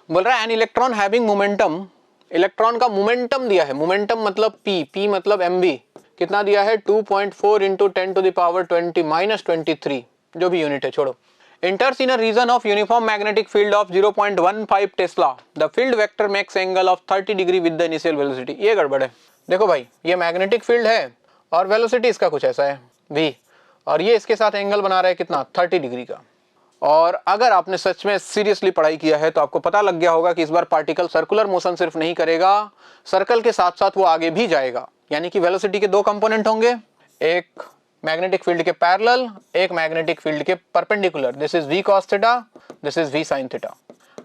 बोल रहा है an electron having momentum, electron का मोमेंटम दिया है, मोमेंटम मतलब p मतलब mv, कितना दिया है 2.4 इंटू 10⁻20 - 23, जो भी यूनिट है छोड़ो। enters in a region of uniform magnetic field of 0.15 Tesla, the field vector makes angle of 30 degree with the initial velocity। ये गड़बड़ है। देखो भाई, ये मैग्नेटिक फील्ड है और वेलोसिटी इसका कुछ ऐसा है v, और ये इसके साथ एंगल बना रहा है कितना, 30 डिग्री का। और अगर आपने सच में सीरियसली पढ़ाई किया है तो आपको पता लग गया होगा कि इस बार पार्टिकल सर्कुलर मोशन सिर्फ नहीं करेगा, सर्कल के साथ साथ वो आगे भी जाएगा। यानी कि वेलोसिटी के 2 कंपोनेंट होंगे, एक मैग्नेटिक फील्ड के पैरेलल, एक मैग्नेटिक फील्ड के perpendicular. This is v cos theta, this is v sin theta.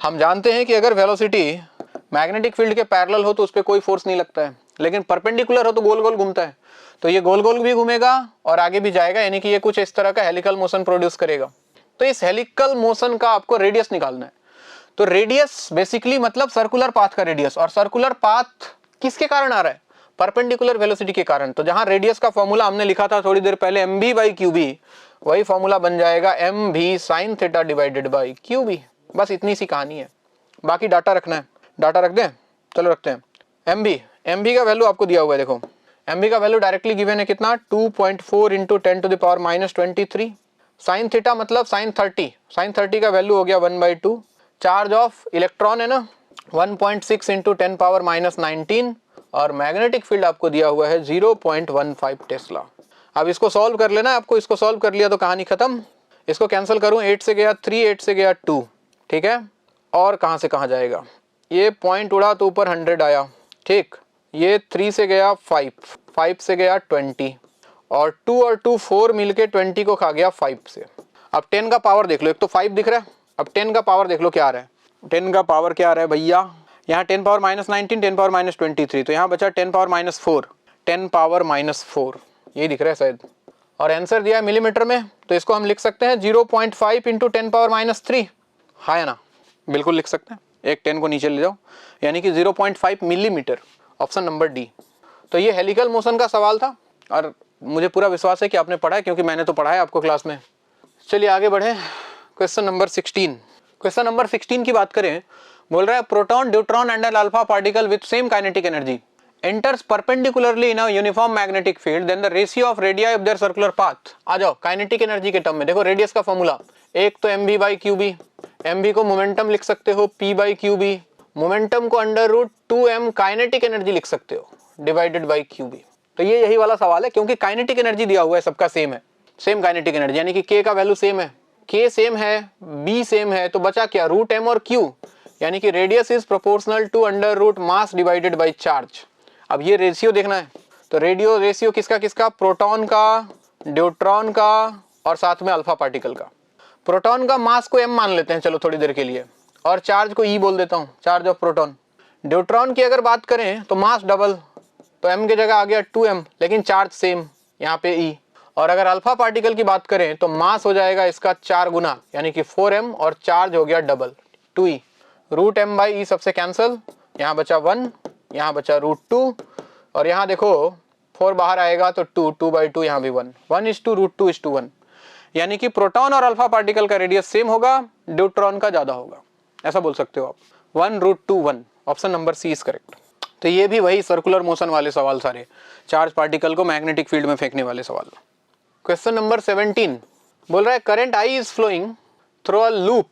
हम जानते हैं कि अगर वेलोसिटी मैग्नेटिक फील्ड के पैरेलल हो तो उस पर कोई फोर्स नहीं लगता है, लेकिन परपेंडिकुलर हो तो गोल गोल घूमता है। तो ये गोल गोल भी घूमेगा और आगे भी जाएगा, यानी कि ये कुछ इस तरह का हेलिकल मोशन प्रोड्यूस करेगा। तो इस हेलिकल मोशन का आपको रेडियस निकालना है। तो रेडियस बेसिकली मतलब सर्कुलर पाथ का रेडियस, और सर्कुलर पाथ किसके कारण आ रहा है, परपेंडिकुलर वेलोसिटी के कारण। तो जहां रेडियस का फॉर्मूला हमने लिखा था थोड़ी देर पहले mv/qb, वही फॉर्मूला बन जाएगा mv sin theta divided by qb। बस इतनी सी कहानी है, बाकी डाटा रखना है। डाटा रख दें, चलो रखते हैं। mv का वैल्यू आपको दिया हुआ है, देखो mv का वैल्यू डायरेक्टली गिवन है कितना, 2.4 इंटू 10⁻23। साइन थीटा मतलब साइन 30, साइन 30 का वैल्यू हो गया 1/2। चार्ज ऑफ इलेक्ट्रॉन है ना 1.6 इंटू 10⁻19, और मैग्नेटिक फील्ड आपको दिया हुआ है 0.15 टेस्ला। अब इसको सॉल्व कर लेना आपको, इसको सॉल्व कर लिया तो कहानी खत्म। इसको कैंसिल करूं, 8 से गया 3, 8 से गया 2, ठीक है। और कहां से कहां जाएगा, ये पॉइंट उड़ा तो ऊपर 100 आया, ठीक। ये 3 से गया 5, 5 से गया 20, और 2 और 2 4 मिलके 20 को खा गया 5 से। अब 10 का पावर देख लो, एक तो 5 दिख रहा है, अब 10 का पावर देख लो क्या आ रहा है। 10 का पावर क्या आ रहा है भैया, यहाँ 10 पावर -19, 10 पावर -23, तो यहाँ बचा 10 पावर -4, 10 पावर -4, ये दिख रहा है शायद। और आंसर दिया है मिलीमीटर में, तो इसको हम लिख सकते हैं 0.5 इंटू 10 पावर -3, हाँ है ना, बिल्कुल लिख सकते हैं। एक 10 को नीचे ले जाओ, यानी कि 0.5 मिलीमीटर, ऑप्शन नंबर डी। तो ये हेलिकल मोशन का सवाल था, और मुझे पूरा विश्वास है कि आपने पढ़ा है, क्योंकि मैंने तो पढ़ा है आपको क्लास में। चलिए आगे बढ़े, क्वेश्चन नंबर 16। क्वेश्चन नंबर 16 की बात करें, बोल रहा है proton, neutron and an alpha particle with same kinetic energy enters perpendicularly in a uniform magnetic field, then the ratio of radii of their circular path। आ जाओ काइनेटिक एनर्जी के term में, देखो रेडियस का फॉर्मूला, एक तो mv by QB, mv को momentum लिख सकते हो p बाई क्यूबी, मोमेंटम को √2m काइनेटिक एनर्जी लिख सकते हो डिवाइडेड बाई क्यूबी। तो ये यही वाला सवाल है, क्योंकि काइनेटिक एनर्जी दिया हुआ है, सबका सेम है, सेम काइनेटिक एनर्जी, यानी कि k का वैल्यू सेम है, k सेम है, b सेम है, तो बचा क्या, √m और q, यानी कि radius is proportional to under root mass divided by charge. अब ये रेशियो देखना है, तो रेशियो किसका किसका, प्रोटॉन का, न्यूट्रॉन का, और साथ में अल्फा पार्टिकल का। प्रोटॉन का मास को m मान लेते हैं चलो थोड़ी देर के लिए, और चार्ज को e बोल देता हूँ, चार्ज ऑफ प्रोटॉन। न्यूट्रॉन की अगर बात करें तो मास डबल, तो m की जगह आ गया 2m, लेकिन चार्ज सेम, यहाँ पे e। और अगर अल्फा पार्टिकल की बात करें तो मास हो जाएगा इसका 4 गुना, यानी कि 4m, और चार्ज हो गया double 2e। √m by e सबसे कैंसिल, यहाँ बचा 1, यहाँ बचा √2, और यहाँ देखो 4 बाहर आएगा तो 2, 2 बाई 2, यहाँ भी 1, 1:√2:1, यानी कि प्रोटॉन और अल्फा पार्टिकल का रेडियस सेम होगा, न्यूट्रॉन का ज्यादा होगा, ऐसा बोल सकते हो आप। 1√2:1, option number C is correct. तो ये भी वही सर्कुलर मोशन वाले सवाल सारे, चार्ज पार्टिकल को मैग्नेटिक फील्ड में फेंकने वाले सवाल। क्वेश्चन नंबर 17 बोल रहा है current I is flowing through a loop,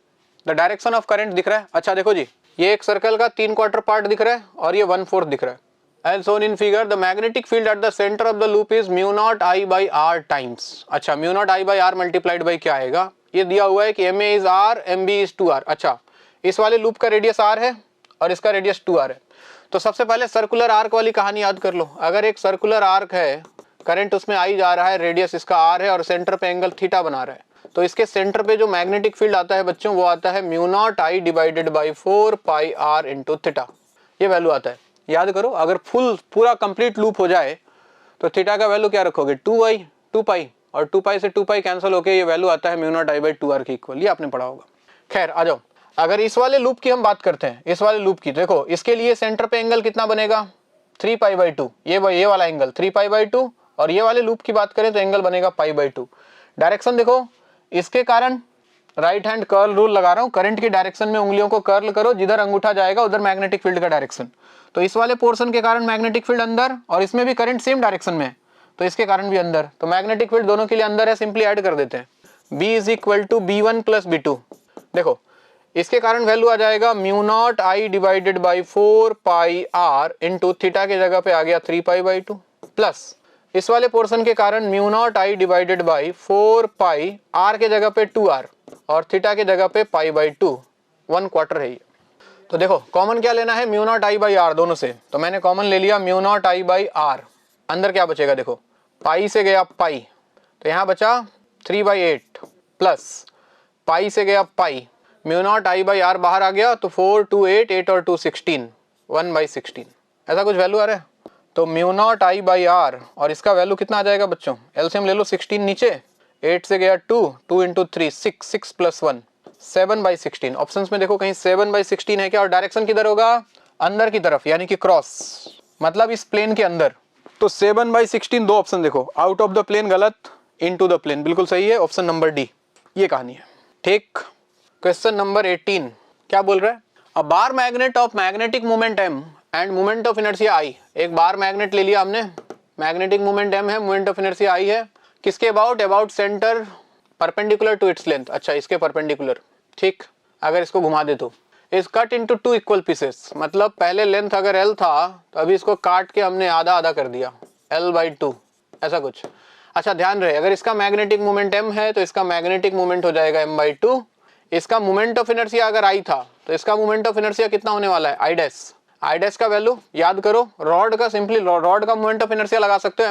the direction of current दिख रहा है। अच्छा देखो जी, ये एक सर्कल का 3/4 पार्ट दिख रहा है, और ये 1/4 दिख रहा है। As shown in figure, the magnetic field at the center of the loop is μ0I/r times। अच्छा, μ0I/r मल्टीप्लाइड बाई क्या आएगा, ये दिया हुआ है कि ma is r, mb is 2r। अच्छा, इस वाले लूप का रेडियस r है और इसका रेडियस 2r है, तो सबसे पहले सर्कुलर आर्क वाली कहानी याद कर लो। अगर एक सर्कुलर आर्क है, करंट उसमें आई जा रहा है, रेडियस इसका r है, और सेंटर पे एंगल थीटा बना रहा है, तो इसके सेंटर पे जो मैग्नेटिक फील्ड आता है बच्चों, वो आता है μ0I divided by 4πr into theta, ये वैल्यू आता है। याद करो, अगर पूरा कंप्लीट लूप हो जाए तो थीटा का वैल्यू क्या रखोगे, 2π, और 2π से 2π कैंसिल होके ये वैल्यू आता है μ0I/2r के इक्वल, ये आपने पढ़ा होगा। खैर आ जाओ, अगर इस वाले लूप की हम बात करते हैं, इस वाले लूप की, देखो इसके लिए सेंटर पे एंगल कितना बनेगा, 3π/2, ये वाला एंगल 3π/2, और ये वाले लूप की बात करें तो एंगल बनेगा π/2। डायरेक्शन देखो, इसके कारण राइट हैंड कर्ल रूल लगा रहा हूं, करंट की डायरेक्शन में उंगलियों को कर्ल करो, जिधर अंगूठा जाएगा उधर मैग्नेटिक फील्ड का डायरेक्शन। तो इस वाले पोर्शन के कारण मैग्नेटिक फील्ड अंदर, और इसमें भी करंट सेम डायरेक्शन में है, तो इसके कारण भी अंदर, तो मैग्नेटिक फील्ड दोनों के लिए अंदर है, सिंपली ऐड कर देते हैं। B = B1 + B2। देखो इसके कारण वैल्यू आ जाएगा μ0I divided by 4πr into theta की जगह पे आ गया 3π/2, प्लस इस वाले पोर्शन के कारण μ0I डिवाइडेड बाई 4πr के जगह पे 2r, और थीटा की जगह पे π/2, 1/4 है ये। तो देखो कॉमन क्या लेना है, μ0I/r दोनों से, तो मैंने कॉमन ले लिया μ0I/r। अंदर क्या बचेगा, देखो पाई से गया पाई, तो यहाँ बचा 3/8, प्लस पाई से गया पाई, μ0I/r बाहर आ गया, तो 4, 2, 8, 8 और 2 16, 1/16, ऐसा कुछ वैल्यू आ रहा है। तो μ0I/r, और इसका वैल्यू कितना आ जाएगा बच्चों, एलसीएम ले लो, 16 नीचे, 8 से गया 2, 2 × 3 6, 6 + 1 7/16। ऑप्शंस में देखो कहीं 7/16 है क्या, और डायरेक्शन किधर होगा, अंदर की तरफ, यानी कि क्रॉस, मतलब इस प्लेन के अंदर। तो 7/16 दो ऑप्शन देखो, आउट ऑफ द प्लेन गलत, इनटू द प्लेन बिल्कुल सही है, ऑप्शन नंबर डी, ये कहानी है। ठीक, क्वेश्चन नंबर 18 क्या बोल रहा है, a bar magnet of magnetic moment m and moment of inertia I। एक बार मैग्नेट ले लिया हमने, मैग्नेटिक मोमेंट m है, मोमेंट ऑफ इनर्शिया I है, किसके about centre perpendicular to its length. अच्छा, इसके परपेंडिकुलर, ठीक। अगर इसको घुमा दे तो is cut into 2 equal pieces, मतलब पहले लेंथ अगर l था तो अभी इसको काट के हमने आधा आधा कर दिया, l/2, ऐसा कुछ। अच्छा ध्यान रहे, अगर इसका मैग्नेटिक मोमेंट m है तो इसका मैग्नेटिक मोमेंट हो जाएगा m/2। इसका मोमेंट ऑफ इनर्शिया अगर I था तो इसका मोमेंट ऑफ इनर्शिया कितना होने वाला है, I डैश का वैल्यू याद करो, रॉड का सिंपली रॉड का मोमेंट ऑफ इनर्शिया लगा सकते हो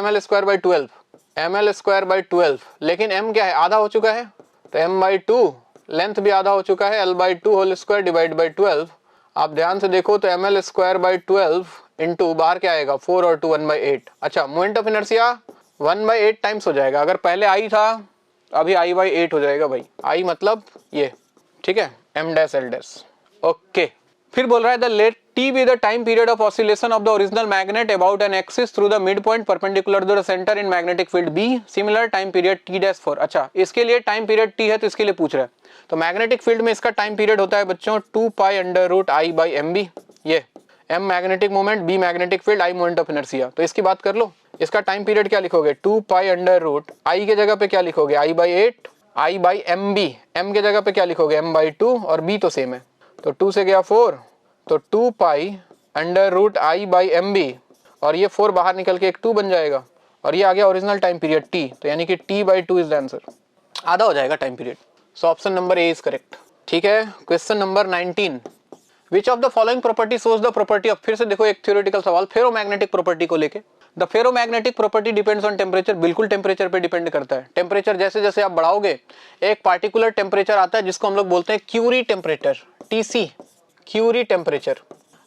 ml²/12, लेकिन m क्या है, आधा हो चुका है, तो m/2 लेंथ भी आधा हो चुका है, l/2 whole square divide by 12। आप ध्यान से देखो तो ml²/12 इंटू बाहर क्या आएगा 4 और 2 1/8। अच्छा मोमेंट ऑफ इनर्शिया 1/8 टाइम्स हो जाएगा, अगर पहले I था अभी I/8 हो जाएगा भाई, I मतलब ये, ठीक है, m dash l dash. Okay, फिर बोल रहा है the let t be the time period of oscillation of the original magnet about an axis through the mid point perpendicular to the centre in magnetic field B, similar time period t dash for. अच्छा इसके लिए time period t है तो इसके लिए पूछ रहा है, तो मैग्नेटिक फील्ड में इसका टाइम पीरियड होता है बच्चों 2π√I/mb, ये m magnetic moment, b magnetic field, I moment of inertia. तो इसकी बात कर लो, इसका टाइम पीरियड क्या लिखोगे 2π√I के जगह पे क्या लिखोगे I/8, I/mb, m के जगह पे क्या लिखोगे m/2 और b तो सेम है, तो 2 से गया 4, तो 2π√I/mb और ये 4 बाहर निकल के एक 2 बन जाएगा और ये आ गया ओरिजिनल टाइम पीरियड t, तो यानी कि t/2 इज द आंसर, आधा हो जाएगा time period. So option number A is correct. ठीक है, question number 19, which of the following property shows the property of, फिर से देखो एक थ्योरेटिकल सवाल फेरोमैग्नेटिक प्रॉपर्टी को लेके। The ferromagnetic property depends on temperature, बिल्कुल टेम्परेचर पे डिपेंड करता है। टेम्परेचर जैसे जैसे आप बढ़ाओगे एक पार्टिकुलर टेम्परेचर आता है जिसको हम लोग बोलते हैं Curie temperature, TC, Curie temperature.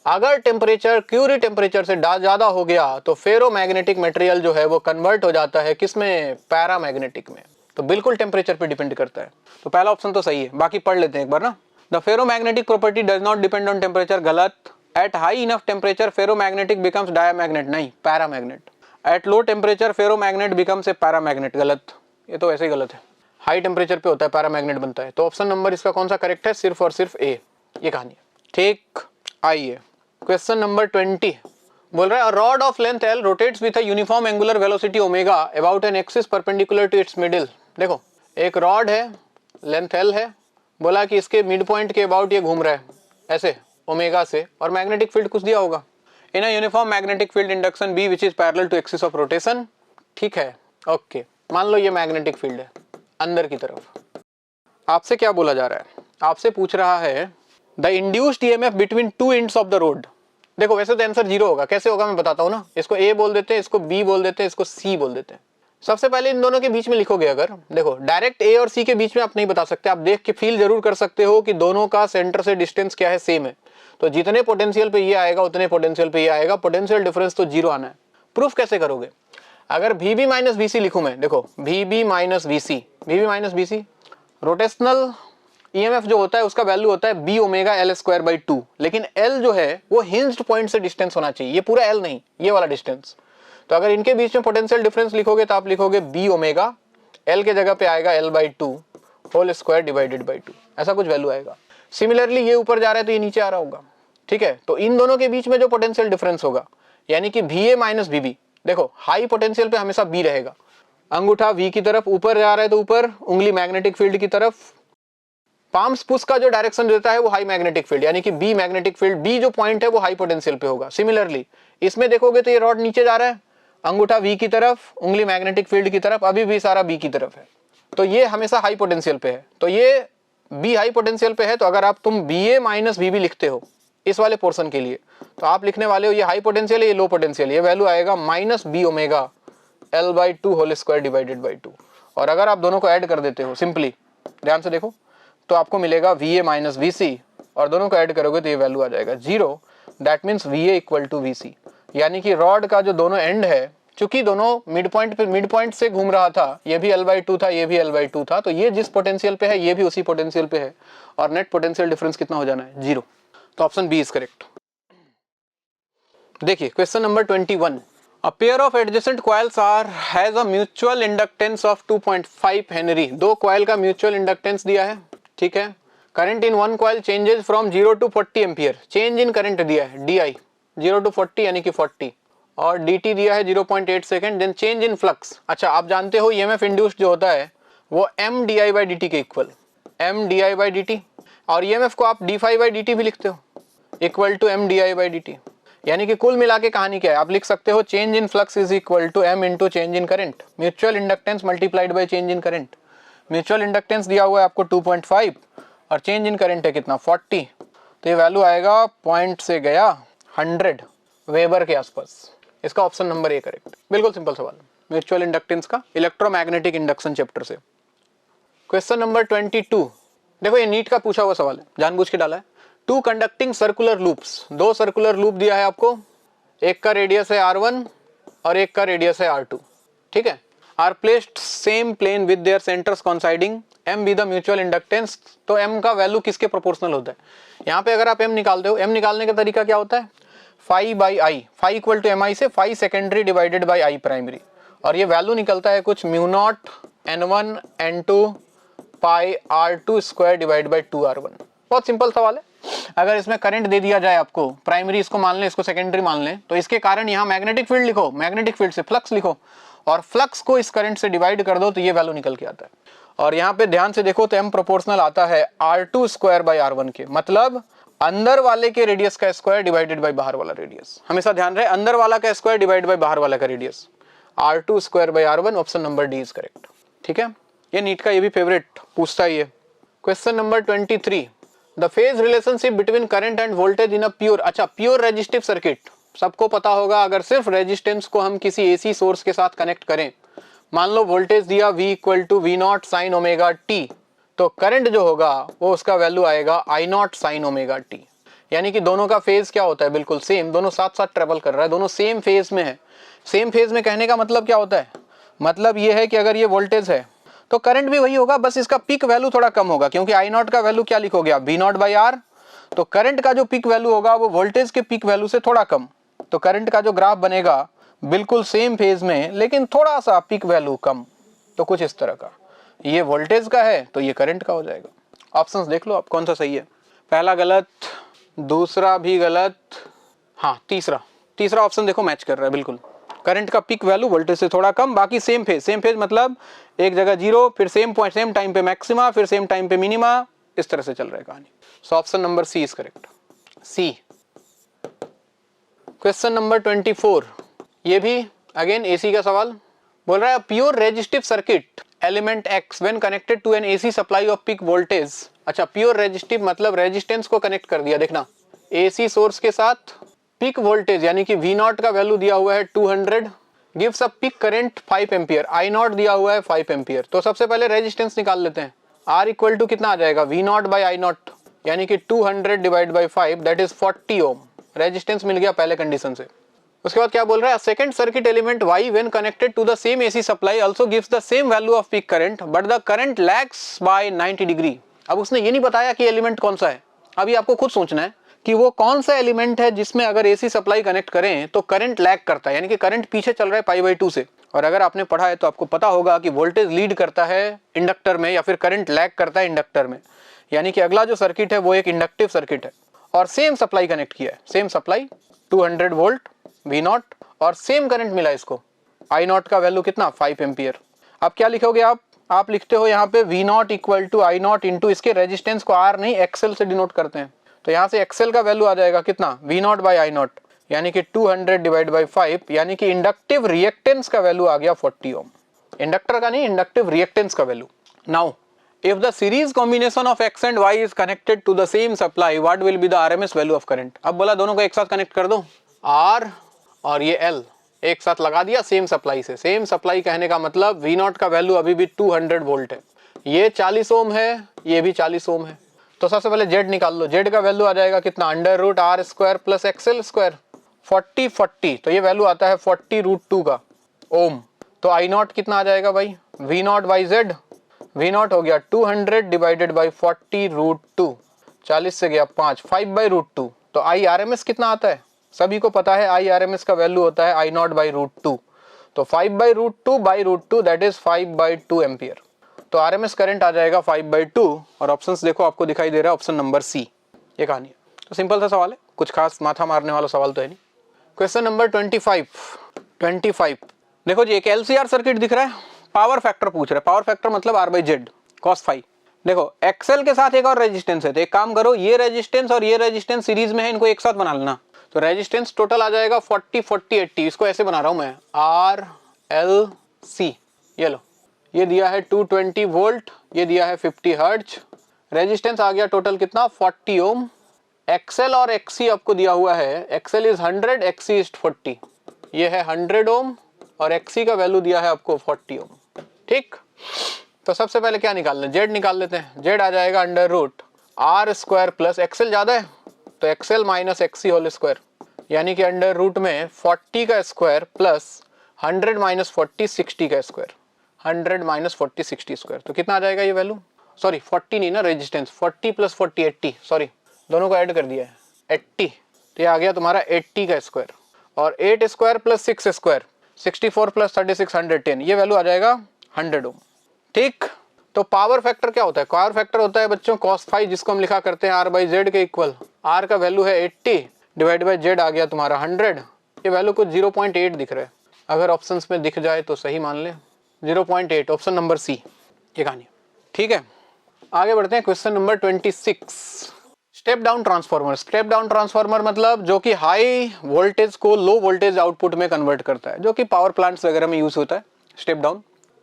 अगर टेम्परेचर क्यूरी टेम्परेचर से ज्यादा हो गया तो फेरोमैग्नेटिक मटेरियल जो है वो कन्वर्ट हो जाता है किसमें, पैरामैग्नेटिक में। तो बिल्कुल टेम्परेचर पे डिपेंड करता है, तो पहला ऑप्शन तो सही है, बाकी पढ़ लेते हैं एक बार ना। The ferromagnetic property does not depend on temperature, गलत। At high enough temperature ferromagnetic becomes diamagnet, नहीं paramagnet. At low temperature ferromagnet becomes a paramagnet, गलत, ये तो ऐसे ही गलत है, हाई टेम्परेचर पे होता है पैरामैग्नेट बनता है। तो ऑप्शन नंबर इसका कौन सा करेक्ट है, सिर्फ और सिर्फ ए, ये कहानी है। ठीक, आइए क्वेश्चन नंबर 20, बोल रहा है rod of length L rotates with a uniform angular velocity omega about an axis perpendicular to its middle. देखो एक रॉड है, लेंथ L है, बोला कि इसके मिड पॉइंट के अबाउट ये घूम रहा है ऐसे ओमेगा से, और मैग्नेटिक फील्ड कुछ दिया होगा in a uniform magnetic field induction B which is parallel to axis of rotation. ठीक है, ओके, मान लो ये मैग्नेटिक फील्ड है अंदर की तरफ। आपसे क्या बोला जा रहा है, आपसे पूछ रहा है the induced EMF between two ends of the road. देखो वैसे तो आंसर 0 होगा, कैसे होगा मैं बताता हूँ ना, इसको A बोल देते हैं, इसको B बोल देते हैं, इसको C बोल देते हैं। सबसे पहले इन दोनों के बीच में लिखोगे, अगर देखो डायरेक्ट A और C के बीच में आप नहीं बता सकते, आप देख के फील जरूर कर सकते हो कि दोनों का सेंटर से डिस्टेंस क्या है, सेम है, तो जितने पोटेंशियल पे ये आएगा उतने पोटेंशियल पे ये आएगा, पोटेंशियल डिफरेंस तो 0 आना है। प्रूफ कैसे करोगे, अगर VB माइनस VC लिखूं मैं, देखो VB minus VC, rotational EMF जो होता है उसका वैल्यू होता है B ओमेगा L²/2, लेकिन L जो है वो हिंज्ड पॉइंट से डिस्टेंस होना चाहिए, ये पूरा L नहीं, ये वाला डिस्टेंस। तो अगर इनके बीच में पोटेंशियल डिफरेंस लिखोगे तो आप लिखोगे B ओमेगा, L के जगह पे आएगा L/2 whole square divided by 2, ऐसा कुछ वैल्यू आएगा। सिमिलरली ये ऊपर जा रहा है तो ये नीचे आ रहा होगा। ठीक है, तो इन दोनों के बीच में जो पोटेंशियल डिफरेंस होगा यानी कि VA माइनस VB, देखो हाई पोटेंशियल पे हमेशा B रहेगा, अंगूठा V की तरफ, ऊपर जा रहा है तो ऊपर, उंगली मैग्नेटिक फील्ड की तरफ, पाम्स पुश का जो डायरेक्शन देता है वो हाई मैग्नेटिक फील्ड, यानी कि B मैग्नेटिक फील्ड, B जो पॉइंट है वो हाई पोटेंशियल पे होगा। सिमिलरली इसमें देखोगे तो ये रॉड नीचे जा रहा है, अंगूठा V की तरफ, उंगली मैग्नेटिक फील्ड की तरफ, अभी भी सारा B की तरफ है, तो ये हमेशा हाई पोटेंशियल पे है, तो ये B हाई पोटेंशियल पे है। तो अगर आप तुम BA माइनस VB लिखते हो इस वाले पोर्शन के लिए, तो आप लिखने वाले हो ये हाई पोटेंशियल है, ये लो पोटेंशियल, ये वैल्यू आएगा minus B omega L/2 whole square divided by 2। और अगर आप दोनों को ऐड कर देते हो सिंपली, ध्यान से देखो, तो आपको मिलेगा VA माइनस VC, और दोनों को ऐड करोगे तो ये वैल्यू आ जाएगा 0। That means VA equal to VC, यानी कि रॉड का जो दोनों एंड है, चूंकि दोनों मिड पॉइंट से घूम रहा था, ये भी L/2 था, ये भी L/2 था, तो ये जिस पोटेंशियल पे है ये भी उसी पोटेंशियल पे है, और नेट पोटेंशियल डिफरेंस कितना हो जाना है, 0। तो ऑप्शन बी इज करेक्ट। देखिए question number 21, A pair of adjacent coils has a mutual inductance of 2.5 Henry. दो कॉइल का म्यूचुअल इंडक्टेंस दिया है, ठीक है। Current in one coil changes from 0 to 40 ampere, change in current दिया है DI 0 to 40 यानी कि 40, और DT दिया है 0.8 second. Then change in flux, अच्छा आप जानते हो EMF इंड्यूस्ड जो होता है वो MDI/dt के इक्वल, MDI/dt, और EMF को आप dφ/dt भी लिखते हो, इक्वल टू MDI/dt। यानी कि कुल मिला के कहानी क्या है, आप लिख सकते हो change in flux is equal to m into change in current, mutual inductance multiplied by change in current. Mutual inductance दिया हुआ है आपको 2.5 और चेंज इन करंट है कितना 40, तो ये वैल्यू आएगा पॉइंट से गया 100 वेबर के आसपास। इसका ऑप्शन नंबर ए करेक्ट। बिल्कुल सिंपल सवाल, म्यूचुअल इंडक्टेंस का इलेक्ट्रोमैग्नेटिक इंडक्शन चैप्टर से। क्वेश्चन नंबर 22, देखो ये नीट का पूछा हुआ सवाल है, जानबूझ के डाला है। टू कंडक्टिंग सर्कुलर लूप्स, दो सर्कुलर लूप दिया है आपको, एक का रेडियस है r1 और एक का रेडियस है r2, ठीक है। Are placed same plane with their centres coinciding, m be the mutual inductance, तो m का वैल्यू किसके प्रोपोर्शनल होता है। यहाँ पे अगर आप m निकालते हो, m निकालने का तरीका क्या होता है, phi by I, phi equal to mi से phi secondary divided by I primary, और ये वैल्यू निकलता है कुछ mu naught n1 n2 pi r2 square divide by 2r1। बहुत सिंपल सवाल है। अगर इसमें करंट दे दिया जाए आपको, प्राइमरी इसको मान लें, इसको सेकेंडरी मान लें, तो इसके कारण यहाँ मैग्नेटिक फील्ड लिखो, मैग्नेटिक फील्ड से फ्लक्स लिखो, और फ्लक्स को इस करंट से डिवाइड कर दो तो ये वैल्यू निकल के आता है। और यहाँ पे ध्यान से देखो तो m प्रोपोर्शनल आता है r2 स्क्वायर बाई r1 के, मतलब अंदर वाले के रेडियस का स्क्वायर डिवाइडेड बाई बाहर वाला रेडियस। हमेशा ध्यान रहे, अंदर वाला का स्क्वायर डिवाइड बाई बाहर वाला का radius, r2 square by r1, option number D is correct, ठीक है। ये नीट का ये भी फेवरेट पूछता ही है। Question number 23, the phase relationship between current end voltage in a pure, अच्छा प्योर रेजिस्टिव सर्किट, सबको पता होगा अगर सिर्फ रेजिस्टेंस को हम किसी एसी सोर्स के साथ कनेक्ट करें, मान लो वोल्टेज दिया V equal to V naught sine omega T, तो करंट जो होगा वो उसका वैल्यू आएगा I naught sine omega T. यानी कि दोनों का फेज क्या होता है, बिल्कुल सेम, दोनों साथ साथ ट्रेवल कर रहा है, दोनों सेम फेज में है। सेम फेज में कहने का मतलब क्या होता है, मतलब ये है कि अगर ये वोल्टेज है तो करंट भी वही होगा, बस इसका पीक वैल्यू थोड़ा कम होगा, क्योंकि आई नॉट का वैल्यू क्या लिखोगे आप, वी नॉट बाई आर, तो करंट का जो पीक वैल्यू होगा वो वोल्टेज के पीक वैल्यू से थोड़ा कम, तो करंट का जो ग्राफ बनेगा बिल्कुल सेम फेज में लेकिन थोड़ा सा पीक वैल्यू कम, तो कुछ इस तरह का। ये वोल्टेज का है तो ये करंट का हो जाएगा। ऑप्शंस देख लो आप कौन सा सही है, पहला गलत, दूसरा भी गलत, हाँ तीसरा ऑप्शन देखो मैच कर रहा है बिल्कुल। करंट का पीक वैल्यू वोल्टेज से थोड़ा कम, बाकी सेम फेज मतलब एक जगह जीरो, फिर सेम पॉइंट सेम टाइम पे मैक्सिमा, फिर सेम टाइम पे मिनिमा, इस तरह से चल रहा है कहानी। So option number C is correct, C. Question number 24, ये भी अगेन एसी का सवाल, बोल रहा है pure resistive circuit element X when connected to an AC supply of peak voltage. अच्छा प्योर रेजिस्टिव मतलब रेजिस्टेंस को कनेक्ट कर दिया, देखना एसी सोर्स के साथ, पीक वोल्टेज यानी कि वी नॉट का वैल्यू दिया हुआ है 200, gives a peak current 5 ampere, I not दिया हुआ है 5 एम्पियर। तो सबसे पहले रेजिस्टेंस निकाल लेते हैं, आर इक्वल टू कितना आ जाएगा, V not by I not, यानी कि 200 divide by 5 that is 40 ohm, resistance मिल गया पहले कंडीशन से। उसके बाद क्या बोल रहा है, second circuit element Y when connected to the same AC supply also gives the same value of peak current but the current lags by 90 degree. अब उसने ये नहीं बताया कि एलिमेंट कौन सा है, अभी आपको खुद सोचना है कि वो कौन सा एलिमेंट है जिसमें अगर एसी सप्लाई कनेक्ट करें तो करंट लैग करता है, यानी कि करंट पीछे चल रहा है पाई बाई 2 से। और अगर आपने पढ़ा है तो आपको पता होगा कि वोल्टेज लीड करता है इंडक्टर में या फिर करंट लैग करता है इंडक्टर में, यानी कि अगला जो सर्किट है वो एक इंडक्टिव सर्किट है और सेम सप्लाई कनेक्ट किया है, same supply 200 volt V not और सेम करंट मिला इसको, आई नॉट का वैल्यू कितना 5 एम्पियर। अब क्या लिखोगे आप लिखते हो यहाँ पे V not equal to I not into इसके रेजिस्टेंस को आर नहीं एक्सएल से डिनोट करते हैं, तो यहाँ से एक्सएल का वैल्यू आ जाएगा कितना V not by I not, यानी कि 200 डिवाइड बाई 5, यानी कि इंडक्टिव रिएक्टेंस का वैल्यू आ गया 40 ओम, इंडक्टर का नहीं इंडक्टिव रिएक्टेंस का value. Now if the series combination of x and y is connected to the same supply what will be the RMS value of current। अब बोला दोनों को एक साथ कनेक्ट कर दो, R और ये L एक साथ लगा दिया सेम सप्लाई से, सेम सप्लाई कहने का मतलब V नॉट का वैल्यू अभी भी 200 वोल्ट है, ये 40 ओम है, ये भी 40 ओम है, तो सबसे पहले Z निकाल लो, Z का वैल्यू आ जाएगा कितना under root R square plus XL square 40, तो ये वैल्यू आता है 40√2 का ओम, तो आई नॉट कितना आ जाएगा भाई V not by Z, V not हो गया 200 डिवाइडेड बाई 40√2, 40 से गया 5/√2, तो आई आर एम एस कितना आता है सभी को पता है, आई आर एम एस का वैल्यू होता है आई नॉट बाई √2, तो 5/√2 दैट इज 5/2 एम्पियर, तो आर एम एस करंट आ जाएगा 5/2 और ऑप्शंस देखो आपको दिखाई दे रहा है ऑप्शन नंबर सी, ये कहानी है। तो सिंपल सा सवाल है, कुछ खास माथा मारने वाला सवाल तो है नहीं। क्वेश्चन नंबर 25 देखो जी, एक एलसीआर सर्किट दिख रहा है, पावर फैक्टर पूछ रहा है, पावर फैक्टर मतलब R/Z cos फाई। देखो एक्सएल के साथ एक और रेजिस्टेंस है, तो एक काम करो ये रेजिस्टेंस और ये रेजिस्टेंस सीरीज में है, इनको एक साथ बना लेना, तो रेजिस्टेंस टोटल आ जाएगा 40 40 80। इसको ऐसे बना रहा हूं मैं, आर एल सी। ये लो, ये दिया है 220 वोल्ट, ये दिया है 50 हर्ट्ज। रेजिस्टेंस आ गया टोटल कितना, 40 ओम। एक्सएल और एक्सी आपको दिया हुआ है, एक्सएल इज 100, एक्सी इज 40। ये है 100 ओम और एक्सी का वैल्यू दिया है आपको 40 ओम। ठीक, तो सबसे पहले क्या निकाल लें, जेड निकाल लेते हैं। जेड आ जाएगा under root R square plus, XL ज्यादा है तो XL minus XC whole square, यानी कि अंडर रूट में 40 का स्क्वायर प्लस 100 माइनस 40 60 का स्क्वायर, 100 माइनस 40 60 स्क्वायर। तो कितना आ जाएगा ये वैल्यू, सॉरी 40 नहीं ना, रेजिस्टेंस 40 प्लस 40 80, सॉरी दोनों को ऐड कर दिया है 80। तो ये आ गया तुम्हारा 80 का स्क्वायर, और 8 स्क्वायर प्लस 6 स्क्वायर 64 प्लस 36 110, ये वैल्यू आ जाएगा 100 ओम। ठीक, तो पावर फैक्टर क्या होता है, पावर फैक्टर होता है बच्चों cos फाई, जिसको हम लिखा करते हैं आर बाई जेड के इक्वल। आर का वैल्यू है 80 डिवाइड बाई जेड आ गया तुम्हारा 100। ये वैल्यू कुछ 0.8 दिख रहा है, अगर ऑप्शंस में दिख जाए तो सही मान ले, 0.8, ऑप्शन नंबर सी ये कहानी। ठीक है, आगे बढ़ते हैं question number 26। Step down transformer. Step down transformer मतलब जो कि हाई वोल्टेज को लो वोल्टेज आउटपुट में कन्वर्ट करता है, जो कि पावर प्लांट्स वगैरह में यूज होता है। स्टेप डाउन,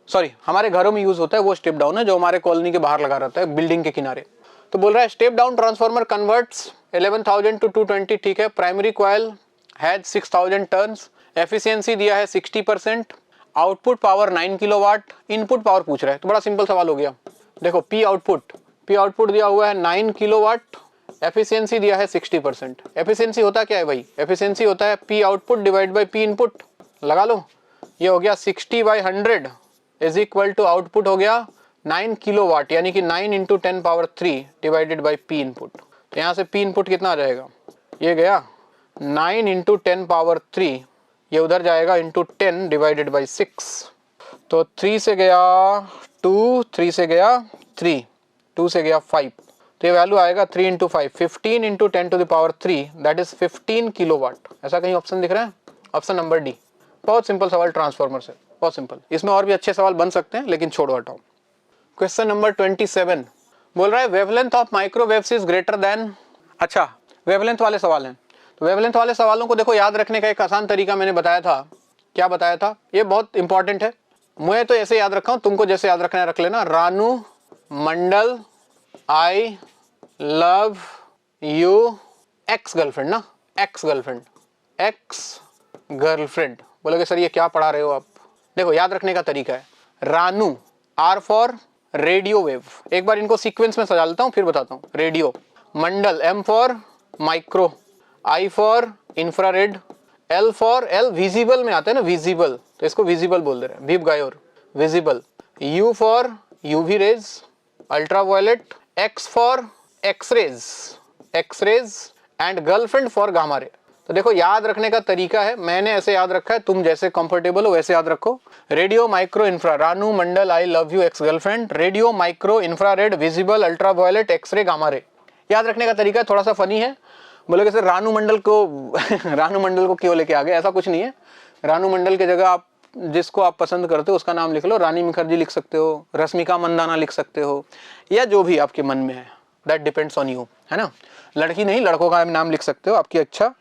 सॉरी हमारे घरों में यूज होता है वो स्टेप डाउन है, जो हमारे कॉलोनी के बाहर लगा रहता है बिल्डिंग के किनारे। तो बोल रहा है step down transformer converts 11,000 to 220। ठीक है, primary coil has 6,000 turns, efficiency दिया है 60%, output power 9 kilowatt, input power पूछ रहा है। तो बड़ा सिंपल सवाल हो गया, देखो पी आउटपुट दिया हुआ है 9 किलोवाट, एफिशिएंसी दिया है 60%। एफिशिएंसी होता क्या है भाई, एफिशिएंसी होता है P output divide by P input, लगा लो। ये हो गया 60/100 इज इक्वल टू आउटपुट हो गया 9 किलोवाट, यानी कि 9 into 10 power 3 divided by P input. तो यहाँ से पी इनपुट कितना आ जाएगा, ये गया 9 इंटू 10 पावर 3, ये उधर जाएगा इंटू 10 डिवाइडेड बाई 6। तो 3 से गया 2, 3 से गया 3, 2 से गया 5, तो ये वैल्यू आएगा 3 into 5, 15 into 10 to the power 3, that is 15 kilowatt. ऐसा कहीं ऑप्शन दिख रहा है, ऑप्शन नंबर डी। बहुत सिंपल सवाल ट्रांसफार्मर से, बहुत सिंपल। इसमें और भी अच्छे सवाल बन सकते हैं लेकिन छोड़ो हटाओ। क्वेश्चन नंबर 27 बोल रहा है wavelength of microwaves is greater than. अच्छा, वेवलेंथ वाले सवाल हैं, तो वेवलेंथ वाले सवालों को देखो याद रखने का एक आसान तरीका मैंने बताया था। क्या बताया था, ये बहुत इंपॉर्टेंट है। मैं तो ऐसे याद रखा हूं, तुमको जैसे याद रखना है रख लेना। रानू मंडल I love you x girlfriend ना, एक्स गर्लफ्रेंड। बोलोगे सर ये क्या पढ़ा रहे हो आप, देखो याद रखने का तरीका है। Ranu, R for radio wave, एक बार इनको सीक्वेंस में सजा लेता हूं फिर बताता हूं। Radio, Mandal M for micro, I for infrared, L for L visible में आता है ना, विजिबल, तो इसको विजिबल बोल दे रहे हैं, VIBGYOR visible. U for UV rays, ultraviolet, X for X rays and girlfriend for gamma ray. तो देखो याद रखने का तरीका है, मैंने ऐसे याद रखा है, तुम जैसे कंफर्टेबल हो वैसे याद रखो। Radio micro infra, Ranu Mandal I love you x girlfriend, radio micro infrared visible ultraviolet X ray gamma ray. याद रखने का तरीका थोड़ा सा फनी है। बोलोगे सर रानू मंडल को रानू मंडल को क्यों लेके आ गए, ऐसा कुछ नहीं है। रानू मंडल की जगह आप जिसको आप पसंद करते हो उसका नाम लिख लो, रानी मुखर्जी लिख सकते हो, रश्मिका मंदाना लिख सकते हो, या जो भी आपके मन में है, दैट डिपेंड्स ऑन यू, है ना। लड़की नहीं लड़कों का नाम लिख सकते हो, आपकी इच्छा।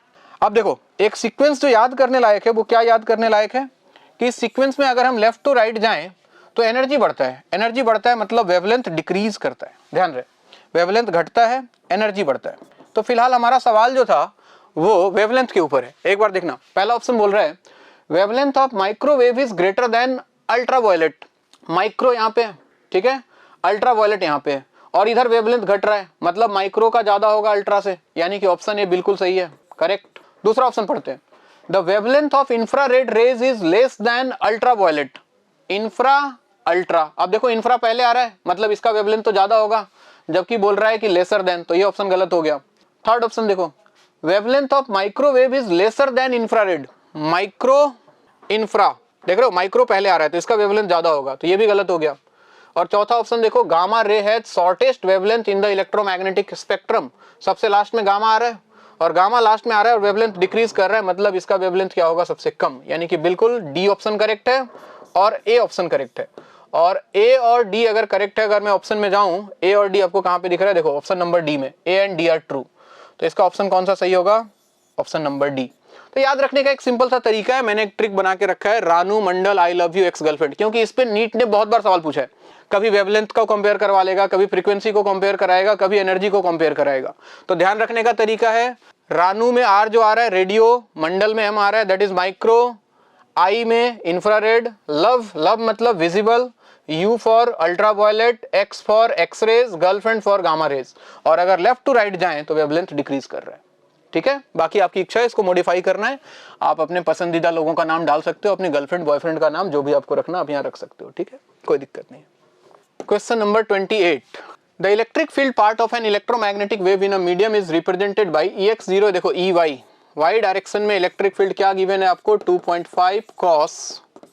अब देखो एक सीक्वेंस जो याद करने लायक है, वो क्या याद करने लायक है कि सीक्वेंस में अगर हम लेफ्ट टू राइट जाएं तो एनर्जी बढ़ता है। एनर्जी बढ़ता है मतलब वेवलेंथ डिक्रीज करता है, ध्यान रहे, वेवलेंथ घटता है, एनर्जी बढ़ता है। तो फिलहाल हमारा सवाल जो था वो वेवलेंथ के ऊपर है। एक बार देखना, पहला ऑप्शन बोल रहा है wavelength of microwave is greater than ultraviolet. Micro यहाँ पे, ठीक है, अल्ट्रावायलेट यहाँ पे, और इधर वेवलेंथ घट रहा है, मतलब माइक्रो का ज्यादा होगा अल्ट्रा से, यानी कि ऑप्शन ए बिल्कुल सही है, करेक्ट। दूसरा ऑप्शन पढ़ते हैं, the wavelength of infrared rays is less than ultraviolet. Infra ultra, अब देखो इंफ्रा पहले आ रहा है मतलब इसका वेवलेंथ तो ज्यादा होगा, जबकि बोल रहा है कि लेसर देन, तो ये ऑप्शन गलत हो गया। थर्ड ऑप्शन देखो, wavelength of microwave is lesser than infrared. Micro infra, देख रहे हो माइक्रो पहले आ रहा है तो इसका वेवलेंथ ज्यादा होगा, तो ये भी गलत हो गया। और चौथा ऑप्शन देखो, gamma ray has shortest wavelength in the electromagnetic spectrum. सबसे लास्ट में गामा आ रहा है और गामा लास्ट में आ रहा है और वेवलेंथ डिक्रीज कर रहा है, मतलब इसका वेवलेंथ क्या होगा, सबसे कम, यानी कि बिल्कुल डी ऑप्शन करेक्ट है और ए ऑप्शन करेक्ट है। और ए और डी अगर करेक्ट है, अगर मैं ऑप्शन में जाऊं, ए और डी आपको कहां पे दिख रहा है, देखो ऑप्शन नंबर डी में, A and D R true. तो इसका ऑप्शन कौन सा सही होगा, ऑप्शन नंबर डी। तो याद रखने का एक सिंपल सा तरीका है, मैंने एक ट्रिक बना के रखा है, रानू मंडल I love you x girlfriend, क्योंकि इस पे नीट ने बहुत बार सवाल पूछा है। कभी वेवलेंथ को कंपेयर करवा लेगा, कभी फ्रीक्वेंसी को कंपेयर कराएगा, कभी एनर्जी को कंपेयर कराएगा। तो ध्यान रखने का तरीका है, रानू में आर जो आ रहा है रेडियो, मंडल में एम आ रहा है दैट इज माइक्रो, आई में इंफ्रारेड, लव लव मतलब visible, U for ultraviolet, X for X rays, girlfriend for gamma rays. और अगर लेफ्ट टू राइट जाएं तो वेवलेंथ डिक्रीज कर रहा है। ठीक है, बाकी आपकी इच्छा है, इसको मॉडिफाई करना है, आप अपने पसंदीदा लोगों का नाम डाल सकते हो, अपने गर्लफ्रेंड बॉयफ्रेंड का नाम जो भी आपको रखना आप यहाँ रख सकते हो। ठीक है, कोई दिक्कत नहीं। Question number 28, the electric field part of an electromagnetic wave in a medium is represented by EX0। देखो EY, वाई डायरेक्शन में इलेक्ट्रिक फील्ड क्या गिवन है आपको, 2.5 cos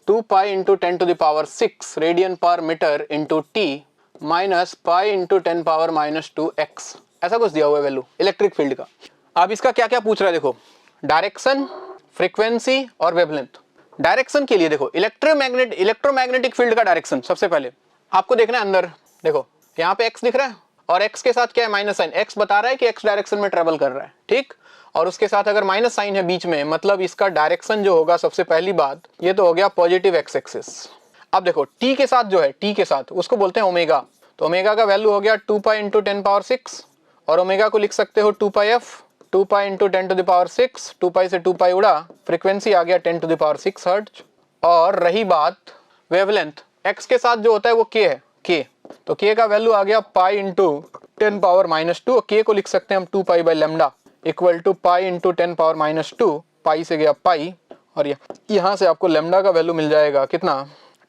2 pi into 10 to the power 6 radian per metre into T minus pi into 10 power -2x, ऐसा कुछ दिया हुआ है वैल्यू इलेक्ट्रिक फील्ड का। अब इसका क्या क्या पूछ रहा है, देखो डायरेक्शन, फ्रीक्वेंसी और वेवलेंथ। डायरेक्शन के लिए देखो इलेक्ट्रोमैग्नेटिक फील्ड का डायरेक्शन सबसे पहले आपको देखना है अंदर, देखो यहाँ पे x दिख रहा है और x के साथ क्या है माइनस साइन, x बता रहा है कि x डायरेक्शन में ट्रेवल कर रहा है, ठीक। और उसके साथ अगर माइनस साइन है बीच में, मतलब इसका डायरेक्शन जो होगा, सबसे पहली बात ये तो हो गया पॉजिटिव x एक्सिस। अब देखो t के साथ जो है, t के साथ उसको बोलते हैं ओमेगा, तो ओमेगा का वैल्यू हो गया 2 पाई इंटू 10 पावर 6 और ओमेगा को लिख सकते हो 2 pi f, 2 pi into 10 to the power 6, 2 pi से 2 पाई उड़ा, फ्रीक्वेंसी आ गया 10 टू द पावर 6 हर्ट्ज। और रही बात वेवलेंथ, x के साथ जो होता है वो k है, k, तो k का वैल्यू आ गया पाई इंटू 10 पावर -2, k को लिख सकते हैं हम 2 pi by lambda equal to pi into 10 power -2, pi से गया पाई और यहाँ से आपको लेमडा का वैल्यू मिल जाएगा कितना,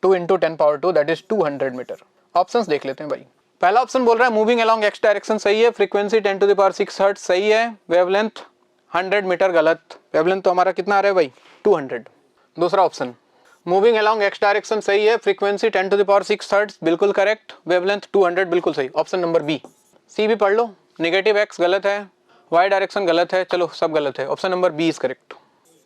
2 into 10 power 2 that is 200 metre. Options देख लेते हैं भाई। पहला ऑप्शन बोल रहा है मूविंग अलोंग x डायरेक्शन सही है, frequency 10 to the power 6 hertz सही है, वेवलेंथ 100 मीटर गलत, वेवलेंथ तो हमारा कितना आ रहा है भाई 200। दूसरा option moving along x direction सही है, frequency 10 to the power 6 hertz बिल्कुल करेक्ट, वेवलेंथ 200 बिल्कुल सही, ऑप्शन नंबर बी। सी भी पढ़ लो, नेगेटिव x गलत है, y डायरेक्शन गलत है, चलो सब गलत है, option number B is correct.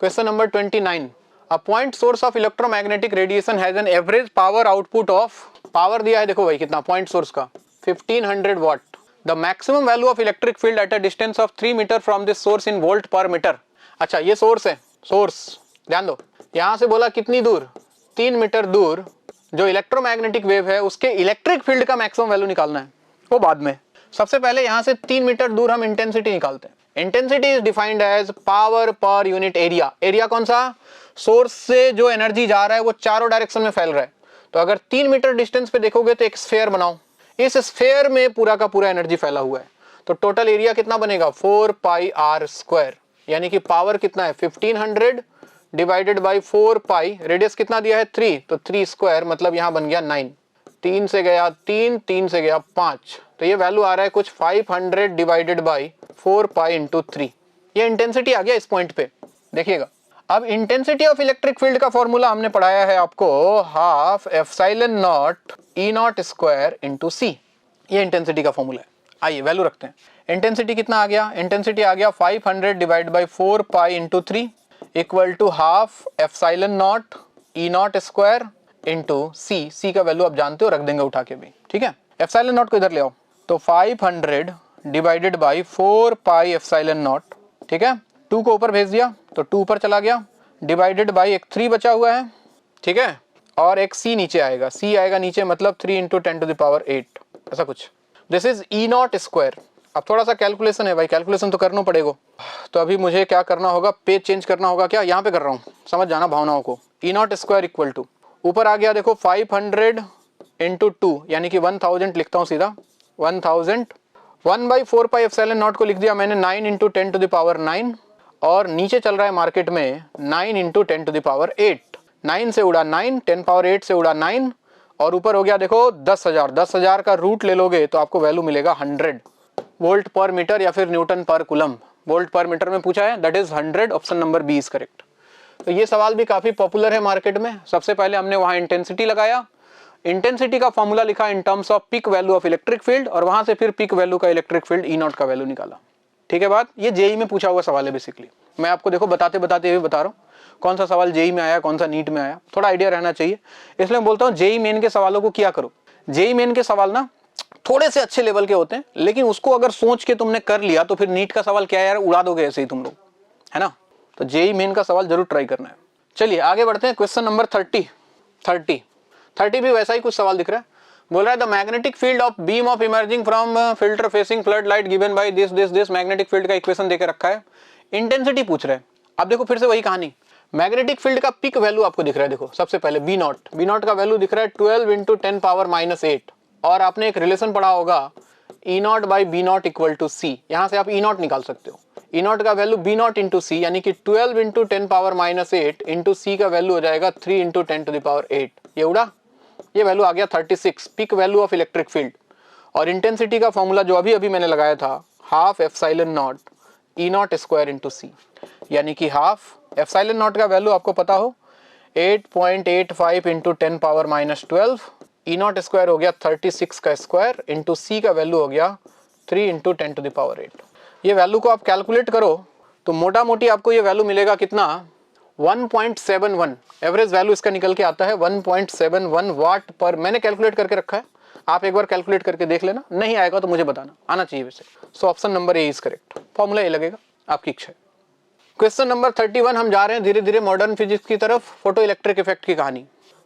Question number 29, a point source of electromagnetic radiation has an average power output of, power दिया है देखो भाई कितना पॉइंट सोर्स का 1500 watt, the maximum value of electric field at a distance of 3 metre from this source in volt per metre. अच्छा ये source है, source ध्यान दो, यहाँ से बोला कितनी दूर, 3 मीटर दूर जो इलेक्ट्रोमैग्नेटिक वेव है उसके इलेक्ट्रिक फील्ड का मैक्सिमम वैल्यू निकालना है, वो बाद में। सबसे पहले यहाँ से 3 मीटर दूर हम इंटेंसिटी निकालते हैं। Intensity is defined as power per unit area. Area कौन सा, सोर्स से जो एनर्जी जा रहा है वो चारों डायरेक्शन में फैल रहा है, तो अगर 3 मीटर डिस्टेंस पे देखोगे तो एक स्फेयर बनाओ, इस स्फेयर में पूरा का पूरा एनर्जी फैला हुआ है, तो टोटल एरिया कितना बनेगा 4 पाई आर स्क्वायर, यानी कि पावर कितना है 1500 डिवाइडेड बाई 4 पाई, रेडियस कितना दिया है 3, तो 3 स्क्वायर मतलब यहाँ बन गया 9, 3 से गया 3, 3 से गया 5, तो ये वैल्यू आ रहा है कुछ 500 डिवाइडेड बाई 4 पाई इंटू 3, ये इंटेंसिटी आ गया इस पॉइंट पे। देखिएगा अब इंटेंसिटी ऑफ इलेक्ट्रिक फील्ड का फॉर्मूला हमने पढ़ाया है आपको, half epsilon naught E naught square into C, ये इंटेंसिटी का फॉर्मूला है। आइए वैल्यू रखते हैं, इंटेंसिटी कितना आ गया, इंटेंसिटी आ गया 500 divide by 4 pi into 3 equal to half epsilon naught E naught square into C, C का वैल्यू आप जानते हो, रख देंगे उठा के भी, ठीक है। एप्सिलॉन नॉट को इधर ले आओ, तो 500 divided by 4 pi epsilon not, ठीक है, 2 को ऊपर भेज दिया तो 2 ऊपर चला गया, डिवाइडेड बाई एक 3 बचा हुआ है, ठीक है, और एक सी नीचे आएगा, सी आएगा नीचे मतलब 3 इंटू 10 टू द पावर 8, ऐसा कुछ। This is E naught square. अब थोड़ा सा कैलकुलेशन है भाई, कैलकुलेशन तो करना पड़ेगा, तो अभी मुझे क्या करना होगा, पेज चेंज करना होगा, क्या यहाँ पे कर रहा हूँ, समझ जाना भावनाओं को। ई नॉट स्क्वायर इक्वल टू ऊपर आ गया देखो 500 इंटू 2 यानी कि 1000 लिखता हूँ सीधा, 1000 1 बाई 4 पाई एप्सिलॉन नॉट को लिख दिया मैंने 9 इंटू 10 टू द पावर 9, और नीचे चल रहा है मार्केट में 9 इंटू 10 टू द पावर 8, 9 से उड़ा 9, 10 पावर 8 से उड़ा 9, और ऊपर हो गया देखो 10,000, 10,000 का रूट ले लोगे तो आपको वैल्यू मिलेगा 100 वोल्ट पर मीटर या फिर Newton per coulomb, volt per metre में पूछा है, that is 100, option number B is correct. तो ये सवाल भी काफी पॉपुलर है मार्केट में। सबसे पहले हमने वहां इंटेंसिटी लगाया, इंटेंसिटी का फॉर्मूला लिखा in terms of peak value of electric field, और वहां से फिर पिक वैल्यू का इलेक्ट्रिक फील्ड ई नॉट का वैल्यू निकाला, ठीक है बात। ये जेई में पूछा हुआ सवाल है बेसिकली, मैं आपको देखो बताते बताते हुए बता रहा हूँ कौन सा सवाल जेई में आया, कौन सा नीट में आया, थोड़ा आइडिया रहना चाहिए, इसलिए मैं बोलता हूँ जेई मेन के सवालों को किया करो। जेई मेन के सवाल ना थोड़े से अच्छे लेवल के होते हैं, लेकिन उसको अगर सोच के तुमने कर लिया तो फिर नीट का सवाल क्या है यार, उड़ा दोगे ऐसे ही तुम लोग, है ना। तो जेई मेन का सवाल जरूर ट्राई करना है। चलिए आगे बढ़ते हैं, क्वेश्चन नंबर 30 भी वैसा ही कुछ सवाल दिख रहा है। बोल रहा है the magnetic field of beam of emerging from filter facing flood light given by this magnetic field का इक्वेशन देके रखा है, इंटेंसिटी पूछ रहे हैं। अब देखो फिर से वही कहानी, मैग्नेटिक फील्ड का पिक वैल्यू आपको दिख रहा है। देखो सबसे पहले बी नॉट का वैल्यू दिख रहा है 12 × 10⁻⁸ और आपने एक रिलेशन पढ़ा होगा E naught by B naught equal to C. यहां से आप E नॉट निकाल सकते हो। E नॉट का value B naught into C, यानी कि 12 × 10⁻⁸ इंटू सी का वैल्यू हो जाएगा 3 × 10⁸। ये उड़ा, ये वैल्यू आ गया 36, peak value of electric field. और इंटेंसिटी का फॉर्मूला जो अभी मैंने लगाया था, half epsilon naught E naught square into C, यानी कि हाफ एप्सिलॉन नॉट का वैल्यू आपको पता हो 8.85 × 10⁻12, E नॉट स्क्वायर हो गया 36 का स्क्वायर इंटू सी का वैल्यू हो गया 3 × 10⁸। ये वैल्यू को आप कैलकुलेट करो तो मोटा मोटी आपको ये वैल्यू मिलेगा कितना, 1.71। एवरेज वैल्यू इसका निकल के आता है 1.71 वाट पर। मैंने कैलकुलेट करके रखा है, आप एक बार कैलकुलेट करके देख लेना, नहीं आएगा तो मुझे बताना, आना चाहिए वैसे। So option number A is correct, formula A लगेगा, आपकी इच्छा है। क्वेश्चन नंबर 31 हम जा रहे हैं धीरे धीरे मॉडर्न फिजिक्स की तरफ, फोटो इलेक्ट्रिक इफेक्ट की कहानी।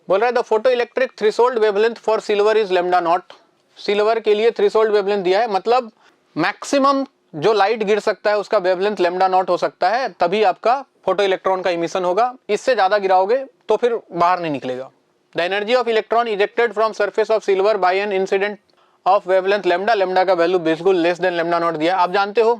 बोल रहा है the photo electric threshold wavelength for silver is lambda naught. Silver के लिए थ्रेशोल्ड वेवलेंथ दिया है, मतलब मैक्सिमम जो लाइट गिर सकता है उसका वेवलेंथ लैम्डा नॉट हो सकता है, तभी आपका फोटो इलेक्ट्रॉन का इमिशन होगा। इससे ज्यादा गिराओगे तो फिर बाहर नहीं निकलेगा। The energy of electron ejected from surface of silver by an incident of wavelength lambda, lambda का वैल्यू बिल्कुल लेस देन लैम्डा नॉट दिया। आप जानते हो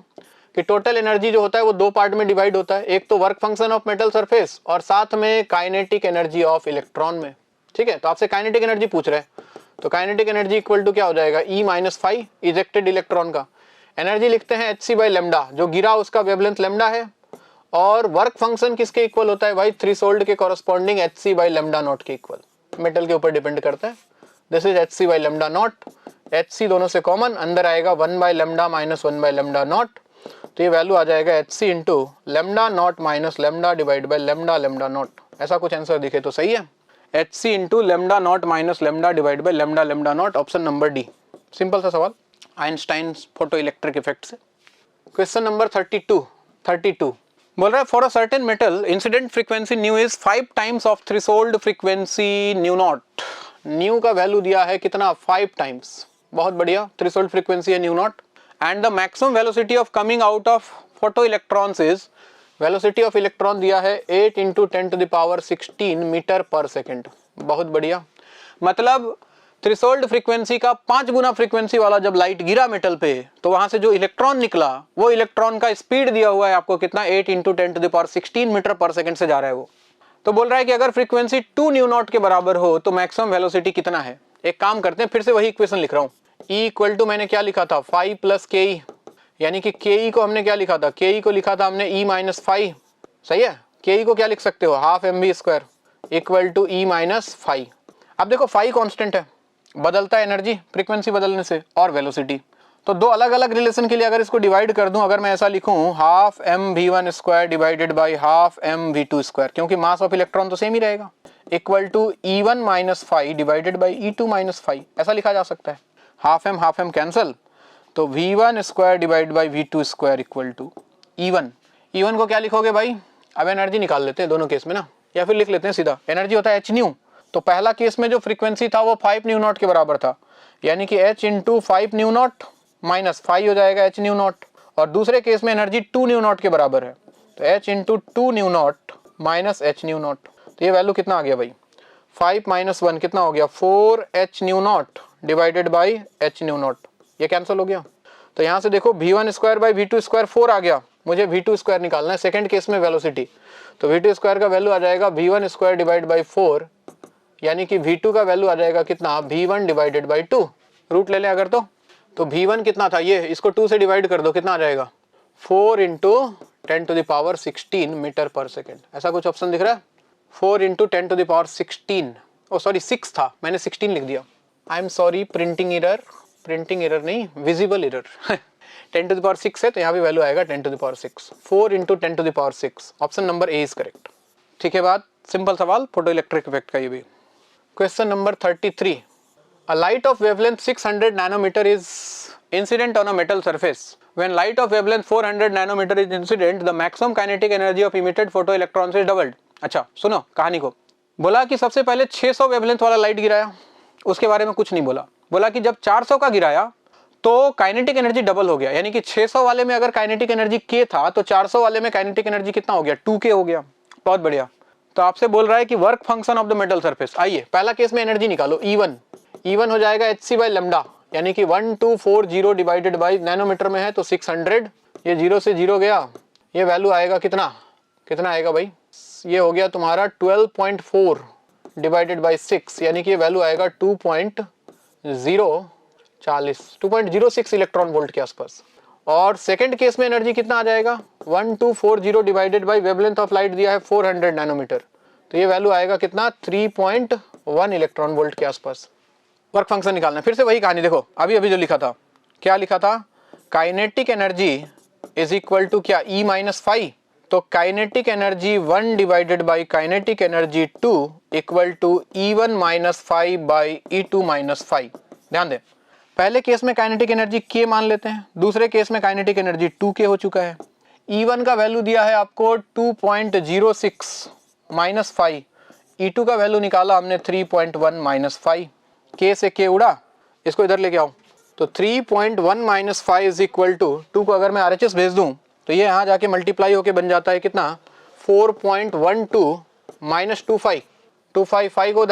कि टोटल एनर्जी जो होता है वो दो पार्ट में डिवाइड होता है, एक तो work function of metal surface और साथ में काइनेटिक एनर्जी ऑफ इलेक्ट्रॉन में। ठीक है, तो आपसे काइनेटिक एनर्जी पूछ रहे हैं, तो काइनेटिक एनर्जी इक्वल टू क्या हो जाएगा, E - 5 इजेक्टेड इलेक्ट्रॉन का एनर्जी लिखते हैं hc बाई लैम्डा, जो गिरा उसका वेवलेंथ लैम्डा है। और वर्क फंक्शन किसके इक्वल होता है भाई, थ्रेशोल्ड के corresponding hc by lambda naught के इक्वल, मेटल के ऊपर डिपेंड करता है। This is hc by lambda naught, hc दोनों से कॉमन, अंदर आएगा 1 by lambda minus 1 by lambda naught, तो ये वैल्यू आ जाएगा hc into lambda naught minus lambda divide by lambda lambda naught. ऐसा कुछ आंसर दिखे तो सही है, hc into lambda naught minus lambda divide by lambda lambda naught, option number D. Simple सा सवाल आइंस्टाइन फोटो इलेक्ट्रिक इफेक्ट से। Question number 32 बोल रहा है for a certain metal incident frequency new is 5 times of threshold frequency new not. New का value दिया है कितना, 5 टाइम्स, बहुत बढ़िया, थ्रेशोल्ड फ्रीक्वेंसी है new not. And the maximum velocity of coming out of photo electrons is, velocity of electron दिया है 8 × 10⁻16 metre पर सेकेंड। बहुत बढ़िया, मतलब थ्रेशोल्ड फ्रीक्वेंसी का 5 गुना फ्रीक्वेंसी वाला जब लाइट गिरा मेटल पे, तो वहां से जो इलेक्ट्रॉन निकला, वो इलेक्ट्रॉन का स्पीड दिया हुआ है आपको कितना, 8 × 10⁻16 मीटर पर सेकेंड से जा रहा है वो। तो बोल रहा है कि अगर फ्रीक्वेंसी 2 न्यू नॉट के बराबर हो तो मैक्सिमम वेलोसिटी कितना है। एक काम करते हैं, फिर से वही इक्वेशन लिख रहा हूँ, E इक्वल टू मैंने क्या लिखा था, 5 + KE, यानी कि KE को हमने क्या लिखा था, KE को लिखा था हमने E - 5, सही है। KE को क्या लिख सकते हो, half mv² equal to E - 5। अब देखो 5 कांस्टेंट है, बदलता है एनर्जी फ्रीक्वेंसी बदलने से, और वेलोसिटी। तो दो अलग अलग रिलेशन के लिए अगर इसको डिवाइड कर दूं, अगर मैं ऐसा लिखूं half mv1² divided by half mv2², क्योंकि मास ऑफ इलेक्ट्रॉन तो सेम ही रहेगा, equal to E1 - 5 divided by E2 - 5, ऐसा लिखा जा सकता है। हाफ m कैंसल, तो v1² divide by v2² equal to E1 को क्या लिखोगे भाई, अब एनर्जी निकाल लेते हैं दोनों केस में ना, या फिर लिख लेते हैं सीधा, एनर्जी होता है h न्यू। तो पहला केस में जो फ्रीक्वेंसी था वो 5 न्यू नॉट के बराबर था, यानी कि h × 5 न्यू नॉट माइनस 5 हो जाएगा h न्यू नॉट, और दूसरे केस में एनर्जी 2 न्यू नॉट के बराबर है, तो h × 2 new not minus h new not. तो ये वैल्यू कितना आ गया भाई, 5 - 1 कितना हो गया, 4h new not divided by h new not, ये कैंसिल हो गया। तो यहाँ से देखो v1² बाई v2² 4 आ गया, मुझे v2² निकालना है सेकेंड केस में वेलोसिटी, तो v2² का वैल्यू आ जाएगा v1² डिवाइड बाई 4, यानी कि v2 का वैल्यू आ जाएगा कितना, v1 डिवाइडेड बाई 2, रूट ले लें अगर तो v1 कितना था, ये इसको 2 से डिवाइड कर दो, कितना आ जाएगा, 4 × 10⁻16 मीटर पर सेकेंड। ऐसा कुछ ऑप्शन दिख रहा है, 4 × 10⁻16, ओ सॉरी 6 था, मैंने 16 लिख दिया, I am sorry, printing error नहीं, विजिबल एरर 10⁻6 है तो यहाँ भी वैल्यू आएगा 10⁻6, 4 × 10⁻6, option number A is correct. ठीक है बात, सिंपल सवाल फोटो इलेक्ट्रिक इफेक्ट का ये भी। Question number 33, a light of wavelength 600 nanometre is incident on a metal surface When light of wavelength 400 nanometer is incident, the maximum kinetic energy of emitted photoelectrons is doubled. अच्छा सुनो कहानी को। बोला कि सबसे पहले 600 वेवलेंथ वाला लाइट गिराया, उसके बारे में कुछ नहीं बोला। बोला कि जब 400 का गिराया तो काइनेटिक एनर्जी डबल हो गया, यानी कि 600 वाले में अगर काइनेटिक एनर्जी k था तो 400 वाले में काइनेटिक एनर्जी कितना हो गया, 2k हो गया। बहुत बढ़िया। तो आपसे बोल रहा है कि work function of the metal surface. आइए पहला केस में एनर्जी निकालो, E1 हो जाएगा hc बाई लेमडा, यानी कि 1240 डिवाइडेड बाई नैनोमीटर में है तो 600, ये 0 से 0 गया, ये वैल्यू आएगा कितना, कितना आएगा भाई, ये हो गया तुम्हारा 12.4 डिवाइडेड बाई 6, यानी कि ये वैल्यू आएगा 2.06 इलेक्ट्रॉन वोल्ट के आसपास। और सेकंड केस में एनर्जी कितना आ जाएगा, 1240 divided by wavelength of light दिया है 400 नैनोमीटर, तो ये वैल्यू आएगा कितना, 3.1 इलेक्ट्रॉन वोल्ट के आसपास। वर्क फंक्शन निकालना है, फिर से वही कहानी देखो, अभी जो लिखा था, क्या लिखा था, kinetic energy is equal to क्या, E माइनस फाइव, तो kinetic energy 1 divided by kinetic energy 2 equal to E1 minus 5 by E2 minus 5। ध्यान दें, पहले केस में काइनेटिक एनर्जी k मान लेते हैं, दूसरे केस में काइनेटिक एनर्जी 2k हो चुका है। E1 का वैल्यू दिया है आपको 2.06 माइनस 5, E2 का वैल्यू निकाला हमने 3.1 माइनस 5, k से k उड़ा, इसको इधर लेके आओ, तो 3.1 माइनस 5 इज इक्वल टू 2 को अगर मैं RHS भेज दूं तो ये यहाँ जाके मल्टीप्लाई होके बन जाता है कितना, 4.12 माइनस 25, 5 को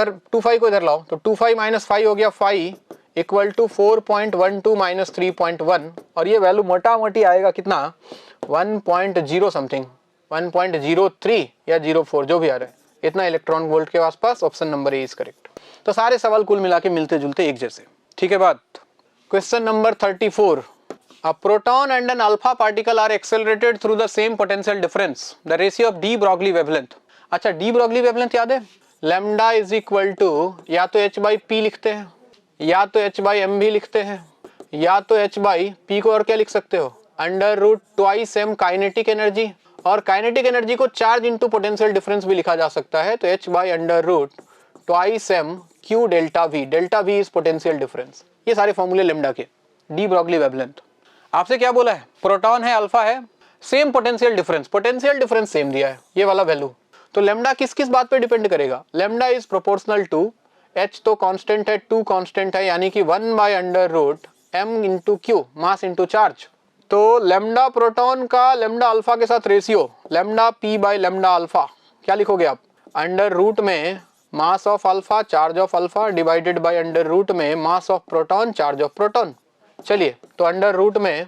इधर लाओ, तो 25 माइनस 5 हो गया 5 इक्वल टू 4.12 माइनस 3.1, और ये वैल्यू मोटा मोटी आएगा कितना, 1.0 समथिंग, 1.03 या 04 जो भी आ रहा है, इतना इलेक्ट्रॉन वोल्ट के आसपास। Option number A is correct. तो सारे सवाल कुल मिला के मिलते जुलते एक जैसे। ठीक है बात। Question number 34, a proton and an alpha particle are accelerated through the same potential difference, the ratio of de Broglie wavelength। अच्छा de Broglie wavelength याद है, lambda is equal to या तो h by p लिखते हैं, या तो h by m भी लिखते हैं, या तो h by p को और क्या लिख सकते हो, under root twice m kinetic energy, और काइनेटिक एनर्जी को चार्ज इंटू पोटेंशियल डिफरेंस भी लिखा जा सकता है, तो h by under root twice m q delta v is potential difference. ये सारे फॉर्मूले लेमडा के। डी ब्रॉगली वेवलेंथ आपसे क्या बोला है, प्रोटॉन है, अल्फा है, सेम पोटेंशियल डिफरेंस सेम दिया है, ये वाला वैल्यू। तो लेमडा किस किस बात पे डिपेंड करेगा, lambda is proportional to h तो कांस्टेंट है, 2 कांस्टेंट है, यानी कि 1 by under root m into Q, mass into charge. तो लेमडा प्रोटॉन का लेमडा अल्फा के साथ ratio, lambda p by lambda alpha, क्या लिखोगे आप, अंडर रूट में mass of alpha charge of alpha divided by under root में mass of proton charge of proton. चलिए तो अंडर रूट में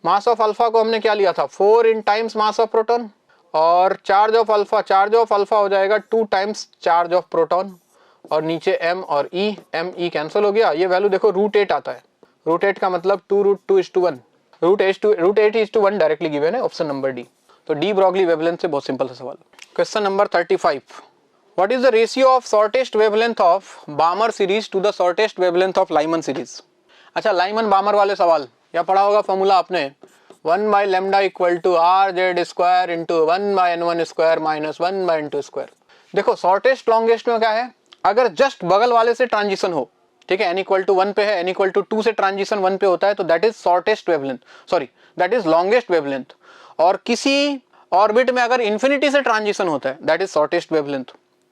मास ऑफ अल्फा को हमने क्या लिया था, 4 इन टाइम्स मास ऑफ प्रोटॉन, और चार्ज ऑफ अल्फा हो जाएगा 2 टाइम्स चार्ज ऑफ प्रोटॉन, और नीचे m और m e कैंसिल हो गया, ये वैल्यू देखो √8 आता है, √8 का मतलब 2√2:1, √8:1 डायरेक्टली गिवन है, ऑप्शन नंबर डी। तो डी ब्रॉगली वेवलेंथ से बहुत सिंपल सा सवाल। Question number 35, what is the ratio of shortest wavelength of Balmer series to the shortest wavelength of Lyman series. अच्छा लाइमन बामर वाले सवाल या पढ़ा होगा फॉर्मूला आपने, 1 by lambda equal to R Z square into 1 by n1 square minus 1 by n2 square. देखो shortest longest में क्या है, अगर जस्ट बगल वाले से ट्रांजिशन हो, ठीक है, n इक्वल टू 1 पे है, n इक्वल टू 2 से ट्रांजिशन 1 पे होता है, तो that is shortest wavelength, sorry that is longest wavelength. और किसी ऑर्बिट में अगर इन्फिनिटी से ट्रांजिशन होता है दैट इज शॉर्टेस्ट वेवलेंथ।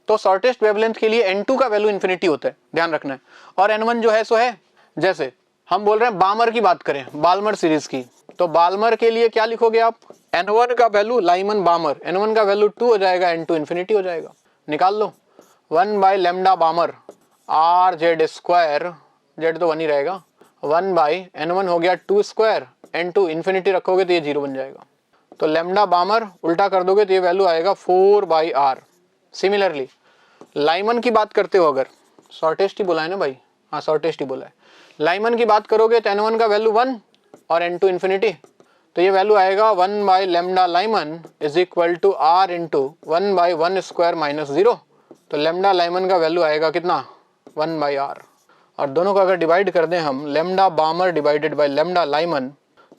तो शॉर्टेस्ट वेवलेंथ के लिए n2 का वैल्यू इन्फिनिटी होता है, ध्यान रखना है, और n1 जो है सो है, जैसे हम बोल रहे हैं बामर की बात करें, बाल्मर सीरीज की, तो बाल्मर के लिए क्या लिखोगे आप, n1 का वैल्यू लाइमन बामर, n1 का वैल्यू 2 हो जाएगा, n2 इन्फिनिटी हो जाएगा, निकाल लो, 1 by lambda बामर are Z square, Z तो 1 ही रहेगा, 1 बाई n1 हो गया 2 स्क्वायर, n2 इन्फिनिटी रखोगे तो ये 0 बन जाएगा, तो लेमडा बामर उल्टा कर दोगे तो ये वैल्यू आएगा 4 बाई आर। सिमिलरली लाइमन की बात करते हो, अगर शॉर्टेस्ट ही बोला है ना भाई, हाँ शॉर्टेस्ट ही बोला है, लाइमन की बात करोगे तो n1 का वैल्यू 1 और n2 इन्फिनिटी, तो ये वैल्यू आएगा 1 by lambda Lyman is equal to R into 1 by 1 square minus 0, तो लेमडा लाइमन का वैल्यू आएगा कितना, 1 बाई आर, और दोनों को अगर डिवाइड कर दें हम, lambda Balmer divided by lambda Lyman,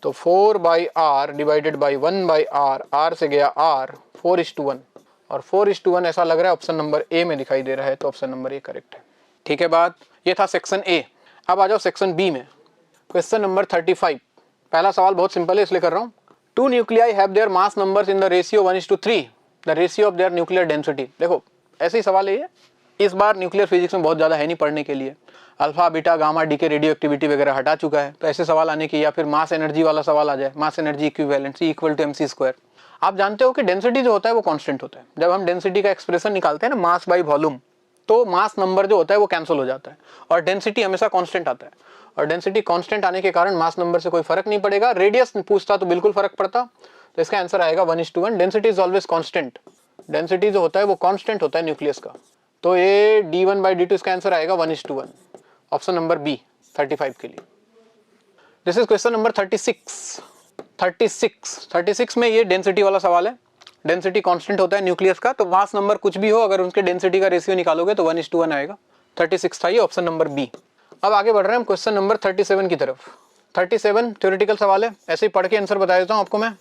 तो 4 by R divided by 1 by R से गया आर, 4:1, और 4:1 ऐसा लग रहा है ऑप्शन नंबर ए में दिखाई दे रहा है, तो ऑप्शन नंबर ए करेक्ट है। ठीक है बात, ये था सेक्शन ए। अब आ जाओ सेक्शन बी में। क्वेश्चन नंबर 35, पहला सवाल बहुत सिंपल है इसलिए कर रहा हूँ। Two nuclei have their mass numbers in the ratio 1:3, the ratio of there nuclear density. देखो ऐसे ही सवाल है ये, इस बार न्यूक्लियर फिजिक्स में बहुत ज़्यादा है नहीं पढ़ने के लिए, अल्फा बीटा गामा डी के रेडियो एक्टिविटी वगैरह हटा चुका है, तो ऐसे सवाल आने की, या फिर मास एनर्जी वाला सवाल आ जाए, mass energy equivalent C = mc²। आप जानते हो कि डेंसिटी जो होता है वो कांस्टेंट होता है। जब हम डेंसिटी का एक्सप्रेशन निकालते हैं ना, मास बाई वॉल्यूम, तो मास नंबर जो होता है वो कैंसिल हो जाता है और डेंसिटी हमेशा कांस्टेंट आता है। और डेंसिटी कांस्टेंट आने के कारण मास नंबर से कोई फर्क नहीं पड़ेगा। रेडियस पूछता तो बिल्कुल फर्क पड़ता, तो इसका आंसर आएगा 1:1। Density is always constant, density जो होता है वो कांस्टेंट होता है न्यूक्लियस का। तो ये d1/d2 इसका आंसर आएगा 1:1, ऑप्शन नंबर बी 35 के लिए। दिस इज क्वेश्चन नंबर 36 में ये डेंसिटी वाला सवाल है। डेंसिटी कांस्टेंट होता है न्यूक्लियस का, तो मास नंबर कुछ भी हो अगर उसके डेंसिटी का रेशियो निकालोगे तो 1:1 आएगा। 36 था ये, ऑप्शन नंबर बी। अब आगे बढ़ रहे हैं हम क्वेश्चन नंबर 37 की तरफ। 37 थ्योरेटिकल सवाल है, ऐसे ही पढ़ के आंसर बता देता हूँ आपको मैं।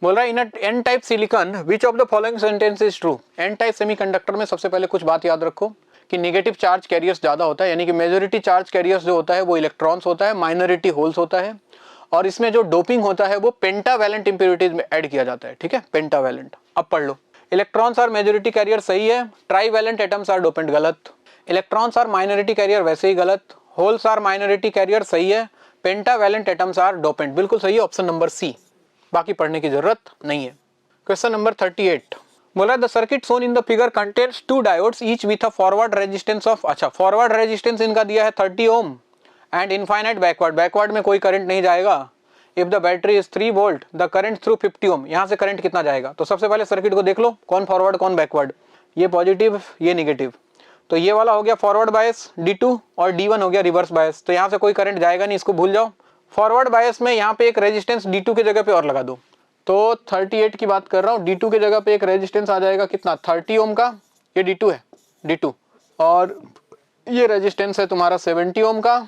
बोल रहा है in N type silicon which of the following sentence is true. N type semiconductor में सबसे पहले कुछ बात याद रखो कि नेगेटिव चार्ज कैरियर्स ज्यादा होता है, यानी कि मेजोरिटी चार्ज कैरियर्स जो होता है वो इलेक्ट्रॉन्स होता है, माइनॉरिटी होल्स होता है। और इसमें जो डोपिंग होता है वो पेंटावैलेंट इंप्योरिटीज में ऐड किया जाता है, ठीक है, पेंटावैलेंट। अब पढ़ लो, इलेक्ट्रॉन्स आर मेजोरिटी कैरियर सही है, ट्राईवैलेंट एटम्स आर डोपेंट गलत, इलेक्ट्रॉन्स आर माइनॉरिटी कैरियर वैसे ही गलत, होल्स आर माइनॉरिटी कैरियर सही है, पेंटावैलेंट एटम्स आर डोपेंट बिल्कुल सही है, ऑप्शन नंबर सी। बाकी पढ़ने की जरूरत नहीं है। क्वेश्चन नंबर 38 बोला the circuit shown in the figure contains 2 diodes each with a forward resistance of, अच्छा फॉरवर्ड रेजिस्टेंस इनका दिया है 30 ohm and infinite backward, backward में कोई करंट नहीं जाएगा। If the battery is 3 volt the current through 50 ओम, यहाँ से करंट कितना जाएगा। तो सबसे पहले सर्किट को देख लो, कौन फॉरवर्ड कौन बैकवर्ड, ये पॉजिटिव ये निगेटिव, तो ये वाला हो गया फॉरवर्ड बायस D2 और D1 हो गया रिवर्स बायस, तो यहाँ से कोई करंट जाएगा नहीं, इसको भूल जाओ। फॉरवर्ड बायस में यहाँ पे एक रेजिस्टेंस D2 की जगह पे और लगा दो, तो 38 की बात कर रहा हूँ, D2 की जगह पे एक रेजिस्टेंस आ जाएगा कितना 30 ओम का, ये D2 है D2, और ये रेजिस्टेंस है तुम्हारा 70 ओम का,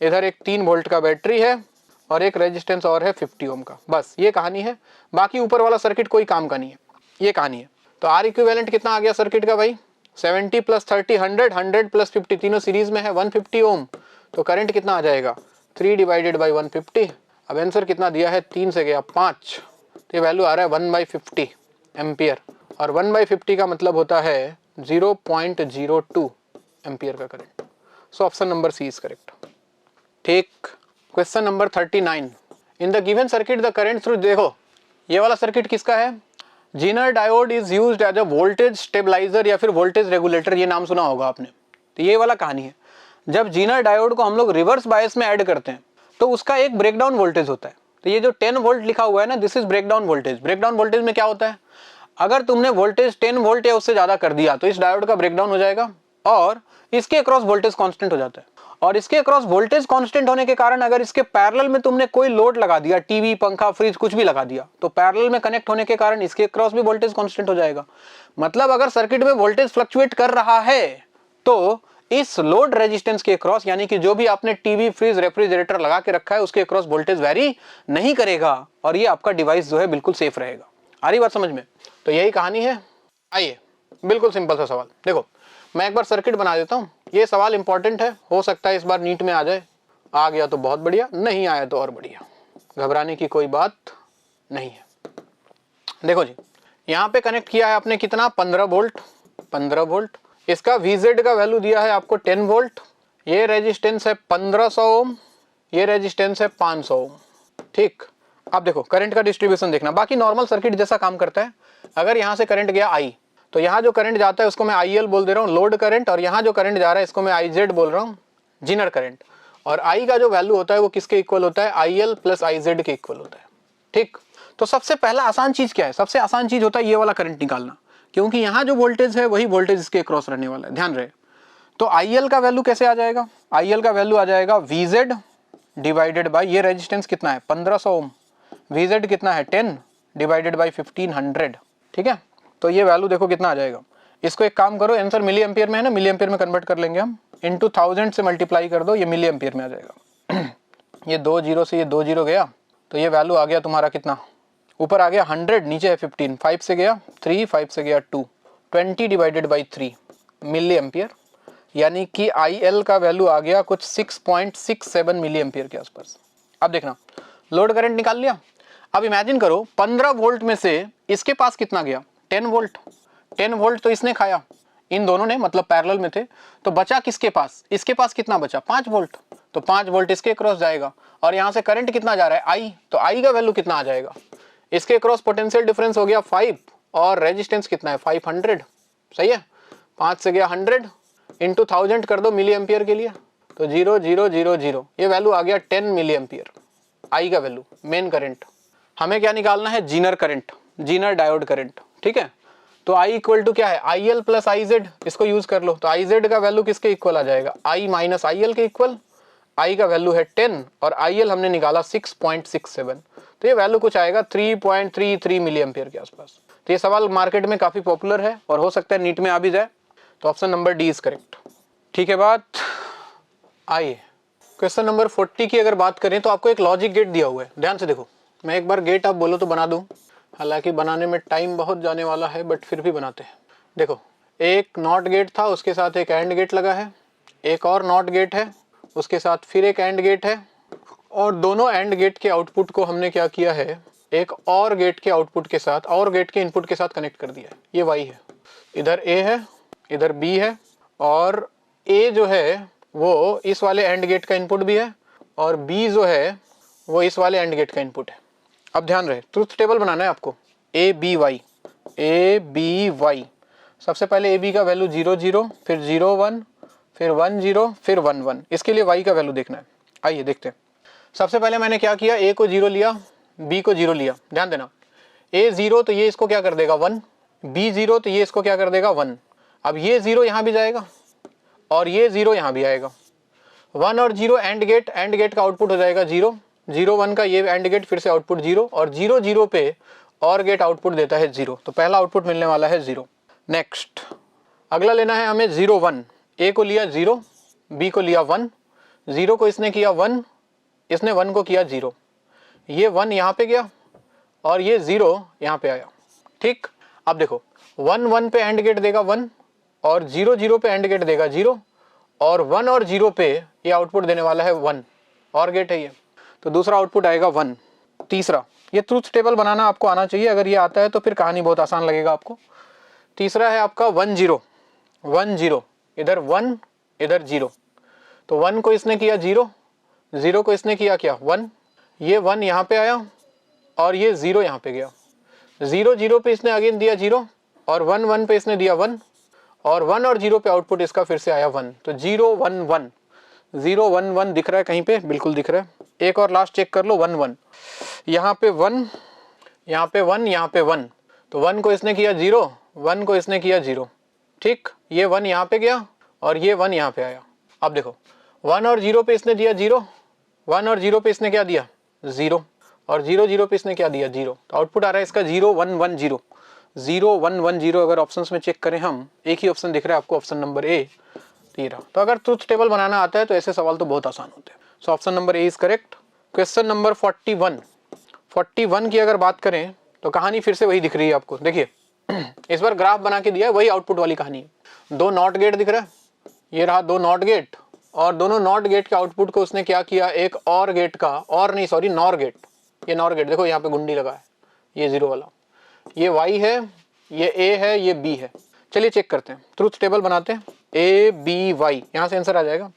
इधर एक 3 वोल्ट का बैटरी है और एक रेजिस्टेंस और है 50 ओम का। बस ये कहानी है, बाकी ऊपर वाला सर्किट कोई काम का नहीं है, ये कहानी है। तो आर इक्विवेलेंट कितना आ गया सर्किट का भाई, 70 + 30 100, 100 + 50 तीनों सीरीज में है 150 ओम, तो करंट कितना आ जाएगा 3 / 150। अब आंसर कितना दिया है 3 से गया 5, तो ये वैल्यू आ रहा है 1/50 एम्पियर, और 1/50 का मतलब होता है 0.02 एम्पियर का current. So option number C is correct. ठीक, question number 39 in the given circuit the current through, देखो ये वाला सर्किट किसका है, zener diode is used as a voltage stabiliser या फिर वोल्टेज रेगुलेटर, ये नाम सुना होगा आपने। तो ये वाला कहानी है, जब जीनर डायोड को हम लोग रिवर्स बायस में ऐड करते हैं तो उसका एक ब्रेकडाउन वोल्टेज होता है। तो ये जो 10 वोल्ट लिखा हुआ है ना, this is breakdown voltage. Breakdown voltage में क्या होता है, अगर तुमने वोल्टेज 10 वोल्ट या उससे ज्यादा कर दिया तो इस डायोड का ब्रेकडाउन हो जाएगा और इसके अक्रॉस वोल्टेज कांस्टेंट हो जाता है, और इसके अक्रॉस वोल्टेज कांस्टेंट होने के कारण अगर इसके पैरेलल में तुमने कोई लोड लगा दिया, टीवी पंखा फ्रिज कुछ भी लगा दिया, तो पैरेलल में कनेक्ट होने के कारण इसके अक्रॉस भी वोल्टेज कांस्टेंट हो जाएगा। मतलब अगर सर्किट में वोल्टेज फ्लक्चुएट कर रहा है तो इस लोड रेजिस्टेंस के अक्रॉस, यानी कि जो भी आपने टीवी फ्रिज रेफ्रिजरेटर लगा के रखा है उसके अक्रॉस वोल्टेज वेरी नहीं करेगा और ये आपका डिवाइस जो है बिल्कुल सेफ रहेगा। आ रही बात समझ में? तो यही कहानी है। आइए बिल्कुल सिंपल सा सवाल, देखो मैं एक बार सर्किट बना देता हूं। ये सवाल इंपॉर्टेंट है, हो सकता है इस बार नीट में आ जाए, आ गया तो बहुत बढ़िया, नहीं आया तो और बढ़िया, घबराने की कोई बात नहीं है। देखो जी, यहाँ पे कनेक्ट किया है आपने कितना 15 वोल्ट, 15 वोल्ट। इसका VZ का वैल्यू दिया है आपको 10 वोल्ट, ये रेजिस्टेंस है 1500 ओम, ये रेजिस्टेंस है 500 ओम। ठीक, अब देखो करंट का डिस्ट्रीब्यूशन देखना, बाकी नॉर्मल सर्किट जैसा काम करता है। अगर यहाँ से करंट गया I, तो यहाँ जो करंट जाता है उसको मैं IL बोल दे रहा हूँ लोड करंट, और यहाँ जो करंट जा रहा है इसको मैं IZ बोल रहा हूँ जीनर करंट। और I का जो वैल्यू होता है वो किसके इक्वल होता है, IL + IZ के इक्वल होता है। ठीक, तो सबसे पहला आसान चीज क्या है, सबसे आसान चीज होता है ये वाला करंट निकालना, क्योंकि यहाँ जो वोल्टेज है वही वोल्टेज इसके क्रॉस रहने वाला है, ध्यान रहे। तो IL का वैल्यू कैसे आ जाएगा, IL का वैल्यू आ जाएगा VZ डिवाइडेड बाई ये रेजिस्टेंस कितना है 1500 ओम, VZ कितना है 10 डिवाइडेड बाई 1500। ठीक है, तो ये वैल्यू देखो कितना आ जाएगा। इसको एक काम करो, आंसर मिली एम्पियर में है ना, मिली एम्पियर में कन्वर्ट कर लेंगे हम, इनटू 1000 से मल्टीप्लाई कर दो, ये मिली एम्पियर में आ जाएगा। ये 2 जीरो से ये 2 जीरो गया, तो ये वैल्यू आ गया तुम्हारा कितना, ऊपर आ गया 100, नीचे है 15, 5 से गया 3, 5 से गया 2, 20 डिवाइडेड बाई 3 मिली एम्पियर, यानी कि IL का वैल्यू आ गया कुछ 6.67 मिली एम्पियर के आसपास। अब देखना लोड करंट निकाल लिया। अब इमेजिन करो 15 वोल्ट में से इसके पास कितना गया, 10 वोल्ट। 10 वोल्ट तो इसने खाया, इन दोनों ने, मतलब पैरेलल में थे। तो बचा किसके पास, इसके पास कितना बचा, 5 वोल्ट। तो 5 वोल्ट इसके क्रॉस जाएगा और यहाँ से करंट कितना जा रहा है, आई। तो आई का वैल्यू कितना आ जाएगा, इसके क्रॉस पोटेंशियल डिफरेंस हो गया 5 और रेजिस्टेंस कितना है 500। सही है, 5 से गया 100 इंटू 1000 कर दो मिली एम्पियर के लिए, तो 0,000 ये वैल्यू आ गया 10 मिली एम्पियर आई का वैल्यू, मेन करंट। हमें क्या निकालना है, Zener current, Zener diode current. ठीक है, तो I इक्वल टू क्या है, IL प्लस IZ, इसको यूज कर लो। तो IZ का वैल्यू किसके इक्वल आ जाएगा, I माइनस IL के इक्वल। I का वैल्यू है 10 और IL हमने निकाला 6.67, तो ये वैल्यू कुछ आएगा 3.33 मिली एम्पियर के आसपास। तो ये सवाल मार्केट में काफी पॉपुलर है और हो सकता है नीट में आ भी जाए, तो option number D is correct. ठीक है, बात आइए क्वेश्चन नंबर 40 की अगर बात करें तो आपको एक लॉजिक गेट दिया हुआ है, ध्यान से देखो। मैं एक बार गेट आप बोलो तो बना दूं, हालांकि बनाने में टाइम बहुत जाने वाला है, बट फिर भी बनाते हैं। देखो, एक नॉट गेट था, उसके साथ एक एंड गेट लगा है, एक और नॉट गेट है, उसके साथ फिर एक एंड गेट है, और दोनों एंड गेट के आउटपुट को हमने क्या किया है, एक और गेट के आउटपुट के साथ, और गेट के इनपुट के साथ कनेक्ट कर दिया है। ये वाई है, इधर ए है, इधर बी है, और ए जो है वो इस वाले एंड गेट का इनपुट भी है, और बी जो है वो इस वाले एंड गेट का इनपुट है। अब ध्यान रहे, ट्रुथ टेबल बनाना है आपको, ए बी वाई। सबसे पहले ए बी का वैल्यू 0 0, फिर 0 1, फिर 1 0, फिर 1 1। इसके लिए वाई का वैल्यू देखना है। आइए देखते हैं। सबसे पहले मैंने क्या किया, ए को 0 लिया, बी को 0 लिया। ध्यान देना, ए 0 तो ये इसको क्या कर देगा 1, बी 0 तो ये इसको क्या कर देगा 1। अब ये 0 यहाँ भी जाएगा और ये 0 यहाँ भी आएगा। 1 और 0 एंड गेट का आउटपुट हो जाएगा 0, 0 1 का ये एंड गेट फिर से आउटपुट 0, और 0 0 पे और गेट आउटपुट देता है 0, तो पहला आउटपुट मिलने वाला है 0। नेक्स्ट अगला लेना है हमें 0 1। ए को लिया 0, बी को लिया 1, 0 को इसने किया 1, इसने 1 को किया 0, ये 1 यहाँ पे गया और ये 0 यहाँ पे आया। ठीक, अब देखो 1 1 पे एंड गेट देगा 1 और 0 0 पे एंड गेट देगा 0, और 1 और 0 पे ये आउटपुट देने वाला है 1, और गेट है ये, तो दूसरा आउटपुट आएगा 1। तीसरा, ये ट्रुथ टेबल बनाना आपको आना चाहिए, अगर ये आता है तो फिर कहानी बहुत आसान लगेगा आपको। तीसरा है आपका 1 0 1 0, इधर 1 इधर 0, तो 1 को इसने किया 0, 0 को इसने किया क्या 1, ये 1 यहाँ पे आया और ये 0 यहाँ पे गया। 0 0 पे इसने अगेन दिया 0, और 1 1 पे इसने दिया 1, और 1 और 0 पे आउटपुट इसका फिर से आया 1, तो 0 1 1, 0 1 1 दिख रहा है कहीं पे, बिल्कुल दिख रहा है। एक और लास्ट चेक कर लो, 1 1, यहाँ पे 1, यहाँ पे 1, यहाँ पे 1, तो 1 को इसने किया 0, 1 को इसने किया 0। ठीक, ये 1 यहाँ पे गया और ये 1 यहाँ पे आया। अब देखो 1 और 0 पे इसने दिया 0, 1 और 0 पे इसने क्या दिया 0, और 0 0 पे इसने क्या दिया 0, तो आउटपुट आ रहा है इसका 0 1 1 0, 0 1 1 0। अगर ऑप्शंस में चेक करें हम, एक ही ऑप्शन दिख रहा है आपको, ऑप्शन नंबर ए, 13। तो अगर ट्रुथ टेबल बनाना आता है तो ऐसे सवाल तो बहुत आसान होते हैं। सो option number A is correct. Question number 41 की अगर बात करें तो कहानी फिर से वही दिख रही है आपको। देखिए इस बार ग्राफ बना के दिया है, वही आउटपुट वाली कहानी है। 2 नॉट गेट दिख रहा है, ये रहा 2 नॉट गेट, और दोनों नॉट गेट के आउटपुट को उसने क्या किया, एक और गेट का, और नहीं सॉरी नॉर गेट, ये नॉर गेट देखो यहाँ पे गुंडी लगा है, ये 0 वाला, ये y है, ये a है, ये b है। चलिए चेक करते हैं, ट्रुथ टेबल बनाते हैं। a b y, यहाँ से आंसर आ जाएगा।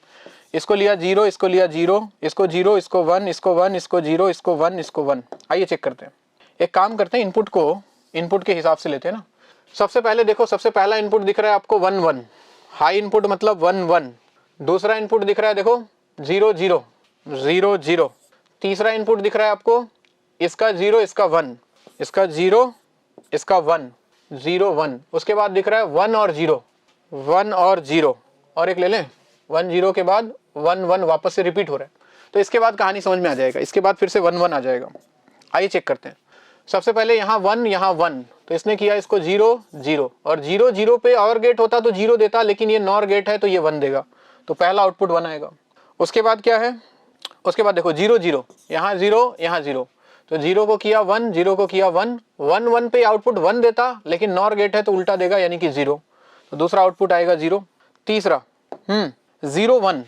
इसको लिया 0, इसको लिया 0, इसको 0, इसको 1, इसको 1, इसको 0, इसको 1, इसको 1। आइए चेक करते हैं। एक काम करते हैं, इनपुट को इनपुट के हिसाब से लेते हैं ना। सबसे पहले देखो, सबसे पहला इनपुट दिख रहा है आपको 1 1, हाई इनपुट मतलब 1 1। दूसरा इनपुट दिख रहा है देखो 0 0 0 0। तीसरा इनपुट दिख रहा है आपको, इसका 0, इसका 1, इसका 0, इसका 1 0 1। उसके बाद दिख रहा है 1 और 0, 1 और 0, और एक ले लें 1 0 के बाद 1 1 वापस से रिपीट हो रहा है, तो इसके बाद कहानी समझ में आ जाएगा। इसके बाद फिर से 1 1 आ जाएगा। आइए चेक करते हैं। सबसे पहले यहाँ 1, यहाँ 1, तो इसने किया इसको 0 0, और 0 0 पे और गेट होता तो 0 देता, लेकिन ये नॉर गेट है तो ये 1 देगा, तो पहला आउटपुट 1 आएगा। उसके बाद क्या है, उसके बाद देखो 0 0, यहाँ 0, यहाँ 0, तो 0 को किया 1, 0 को किया 1, 1 1 पे आउटपुट 1 देता, लेकिन नॉर गेट है तो उल्टा देगा, यानी कि 0, तो दूसरा आउटपुट आएगा 0। तीसरा 0 1,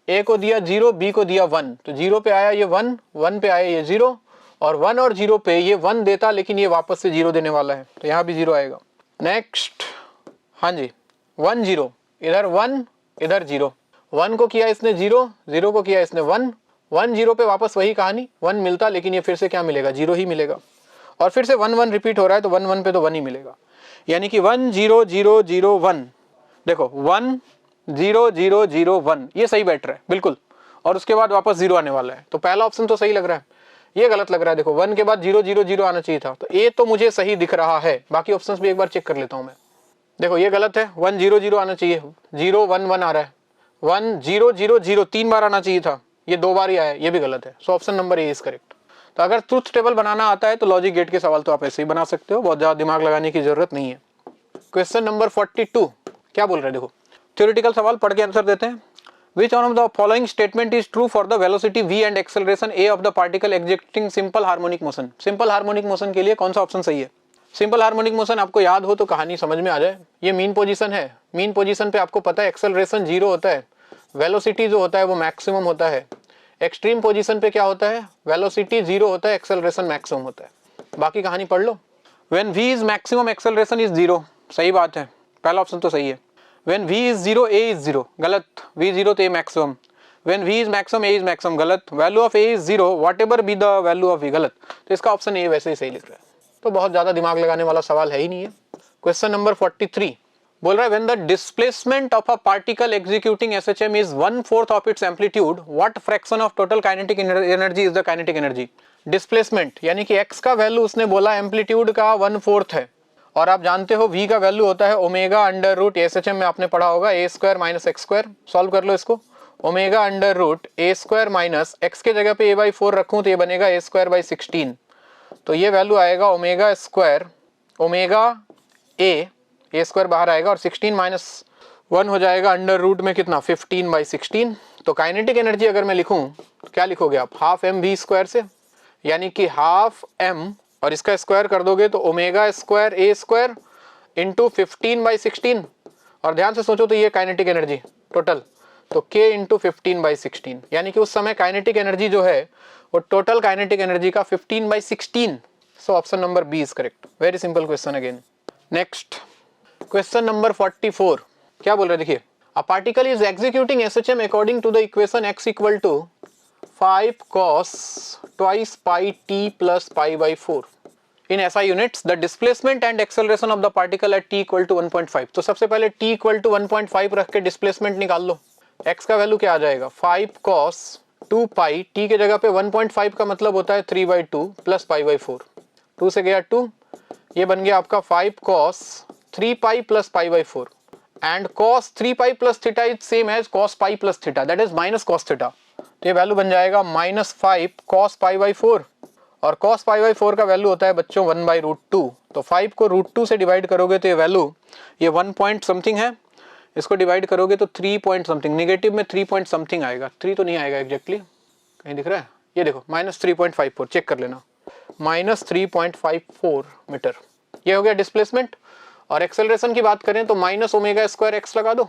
ए को दिया 0, बी को दिया 1, तो 0 पे आया ये 1, 1 पे आया ये 0, और 1 और 0 पे ये 1 देता, लेकिन ये वापस से 0 देने वाला है, तो यहाँ भी 0 आएगा। नेक्स्ट, हाँ जी, 1 0, इधर 1 इधर 0, 1 को किया इसने 0, 0 को किया इसने 1, 1 0 पे वापस वही कहानी, 1 मिलता, लेकिन ये फिर से क्या मिलेगा, 0 ही मिलेगा, और फिर से 1 1 रिपीट हो रहा है, तो 1 1 पे तो 1 ही मिलेगा, यानी कि 1 0 0 0 1, देखो 1 0 0 0 1, ये सही बैठ रहा है बिल्कुल, और उसके बाद वापस 0 आने वाला है, तो पहला ऑप्शन तो सही लग रहा है, ये गलत लग रहा है। देखो 1 के बाद 0 0 0 आना चाहिए था, तो ए तो मुझे सही दिख रहा है, बाकी ऑप्शंस भी एक बार चेक कर लेता हूं मैं। देखो ये गलत है, 1 0 0 आना चाहिए, 0 1 1 आ रहा है, 1 0 0 0 3 बार आना चाहिए था, ये 2 बार ही आया, ये भी गलत है, सो option number A is correct. तो अगर ट्रुथ टेबल बनाना आता है तो लॉजिक गेट के सवाल तो आप ऐसे ही बना सकते हो, बहुत ज्यादा दिमाग लगाने की जरूरत नहीं है। क्वेश्चन नंबर 42 क्या बोल रहे हैं, देखो थ्योरेटिकल सवाल पढ़ के आंसर देते हैं। Which one of the following statement is true for the velocity v and acceleration a of the particle executing simple harmonic motion? Simple harmonic motion के लिए कौन सा ऑप्शन सही है? सिंपल हार्मोनिक मोशन आपको याद हो तो कहानी समझ में आ जाए। ये मीन पोजीशन है, मीन पोजीशन पे आपको पता है एक्सेलरेशन 0 होता है, वेलोसिटी जो होता है वो मैक्सिमम होता है। एक्सट्रीम पोजीशन पे क्या होता है, वेलोसिटी 0 होता है, एक्सेलरेशन मैक्सिमम होता है। बाकी कहानी पढ़ लो। When v is maximum acceleration is 0, सही बात है, पहला ऑप्शन तो सही है। When v is 0, a is 0, गलत, v 0 तो a maximum. When v is maximum, a is maximum, गलत. Value of a is 0, whatever be the value of v, गलत। तो इसका ऑप्शन ए वैसे ही सही लिख रहा है, तो बहुत ज्यादा दिमाग लगाने वाला सवाल है ही नहीं है। क्वेश्चन नंबर 43 बोल रहा है when the displacement of a particle executing SHM is 1/4 of its amplitude, what fraction of total kinetic energy is the kinetic energy? Displacement यानी कि x का वैल्यू उसने बोला एम्पलीट्यूड का 1/4 है, और आप जानते हो v का वैल्यू होता है ओमेगा अंडर रूट, एसएचएम में आपने पढ़ा होगा A square minus X square. Solve कर लो इसको, omega under root A square minus X के जगह पे ए बाई 4 रखूं तो ये बनेगा ए स्क्वायर बाई 16, तो ये वैल्यू आएगा omega square, omega A square बाहर आएगा, और 16 माइनस 1 हो जाएगा अंडर रूट में कितना 15 बाई 16। तो काइनेटिक एनर्जी अगर मैं लिखूं तो क्या लिखोगे आप, हाफ एम वी स्क्वायर से, यानी कि हाफ एम और इसका स्क्वायर कर दोगे तो omega square A square into 15 by 16, और ध्यान से सोचो तो ये काइनेटिक एनर्जी टोटल, तो k इंटू 15 बाई 16, यानी कि उस समय काइनेटिक एनर्जी जो है वो टोटल काइनेटिक एनर्जी का 15 by 16। So option number B is correct. Very simple question again. Next question number 44 क्या बोल रहे हैं, देखिए a particle is executing SHM according to the equation x equal to 5 cos twice pi t plus pi by 4 in SI units, the displacement and acceleration of the particle at t equal to 1.5। तो सबसे पहले t equal to 1.5 रख के displacement निकाल लो। x का value क्या आ जाएगा 5 cos 2 pi, t के जगह पे 1.5 का मतलब होता है 3 by 2 plus pi by 4, 2 से गया 2, ये बन गया आपका 5 cos 3 pi plus pi by 4, and cos 3 pi plus theta is same as cos pi plus theta, that is minus cos theta। तो ये वैल्यू बन जाएगा -5 cos pi by 4, और cos pi by 4 का वैल्यू होता है बच्चों 1 by √2, तो 5 को √2 से डिवाइड करोगे तो ये वैल्यू ये 1 पॉइंट समथिंग है, इसको डिवाइड करोगे तो 3 पॉइंट समथिंग, निगेटिव में 3 पॉइंट समथिंग आएगा, 3 तो नहीं आएगा एग्जैक्टली, कहीं दिख रहा है, ये देखो -3.54, चेक कर लेना, -3.54 मीटर, ये हो गया डिस्प्लेसमेंट। और एक्सेलरेशन की बात करें तो माइनस ओमेगा स्क्वायर एक्स लगा दो,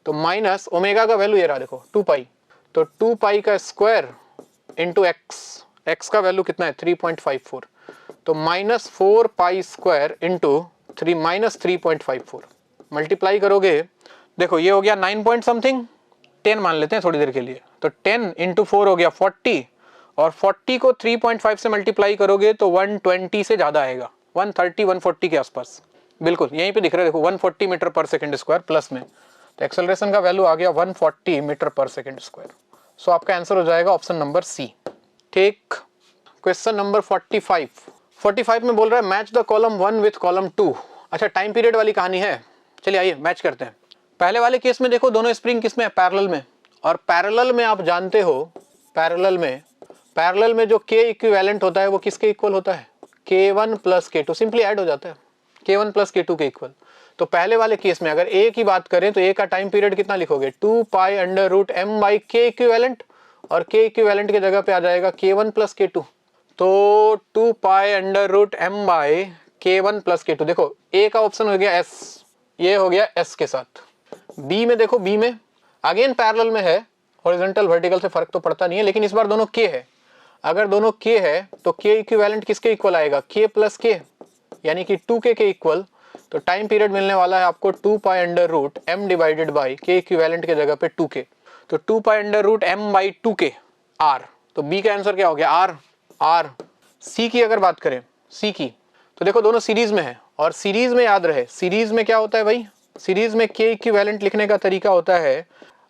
तो माइनस ओमेगा का वैल्यू ये रहा देखो 2 पाई, तो 2 पाई का स्क्वायर इंटू एक्स, एक्स का वैल्यू कितना है 3.54, तो -4 पाई स्क्वायर इंटू 3.54 मल्टीप्लाई करोगे, देखो ये हो गया 9 पॉइंट समथिंग, 10 मान लेते हैं थोड़ी देर के लिए, तो 10 इंटू 4 हो गया 40, और 40 को 3.5 से मल्टीप्लाई करोगे तो 120 से ज्यादा आएगा, 130 140 के आसपास, बिल्कुल यहीं पे दिख रहा है देखो 140 मीटर पर सेकेंड स्क्वायर प्लस में, तो एक्सेलरेशन का वैल्यू आ गया 140 मीटर पर सेकेंड स्क्वायर। सो आपका आंसर हो जाएगा ऑप्शन नंबर सी। ठीक, क्वेश्चन नंबर 45 में बोल रहा है match the column 1 with column 2। अच्छा टाइम पीरियड वाली कहानी है, चलिए आइए मैच करते हैं। पहले वाले केस में देखो दोनों स्प्रिंग किस में है, पैरेलल में, और पैरेलल में आप जानते हो पैरेलल में जो k इक्विवेलेंट होता है वो किसके इक्वल होता है, k1 plus k2, simply add हो जाता है k1 प्लस k2 के इक्वल। तो पहले वाले केस में अगर a की बात करें तो a का टाइम पीरियड कितना लिखोगे 2 pi under root m by k equivalent, और k इक्विवेलेंट की जगह पे आ जाएगा k1 प्लस k2, तो 2 pi under root m by k1 plus k2। देखो a का ऑप्शन हो गया s, ये हो गया s के साथ। b में देखो, b में अगेन पैरेलल में है हॉरिजॉन्टल वर्टिकल से फर्क तो पड़ता नहीं है, लेकिन इस बार दोनों k है। अगर दोनों k है तो k इक्विवेलेंट किसके इक्वल आएगा, k प्लस k, यानी कि 2k के इक्वल। तो टाइम पीरियड मिलने वाला है आपको 2 pi under root m divided by k equivalent के जगह पे 2k, तो 2 pi under root m by 2k r। तो b का आंसर क्या हो गया, r। c की अगर बात करें, c की, तो देखो दोनों सीरीज में है, और सीरीज में याद रहे, सीरीज में क्या होता है भाई, सीरीज में k इक्विवेलेंट लिखने का तरीका होता है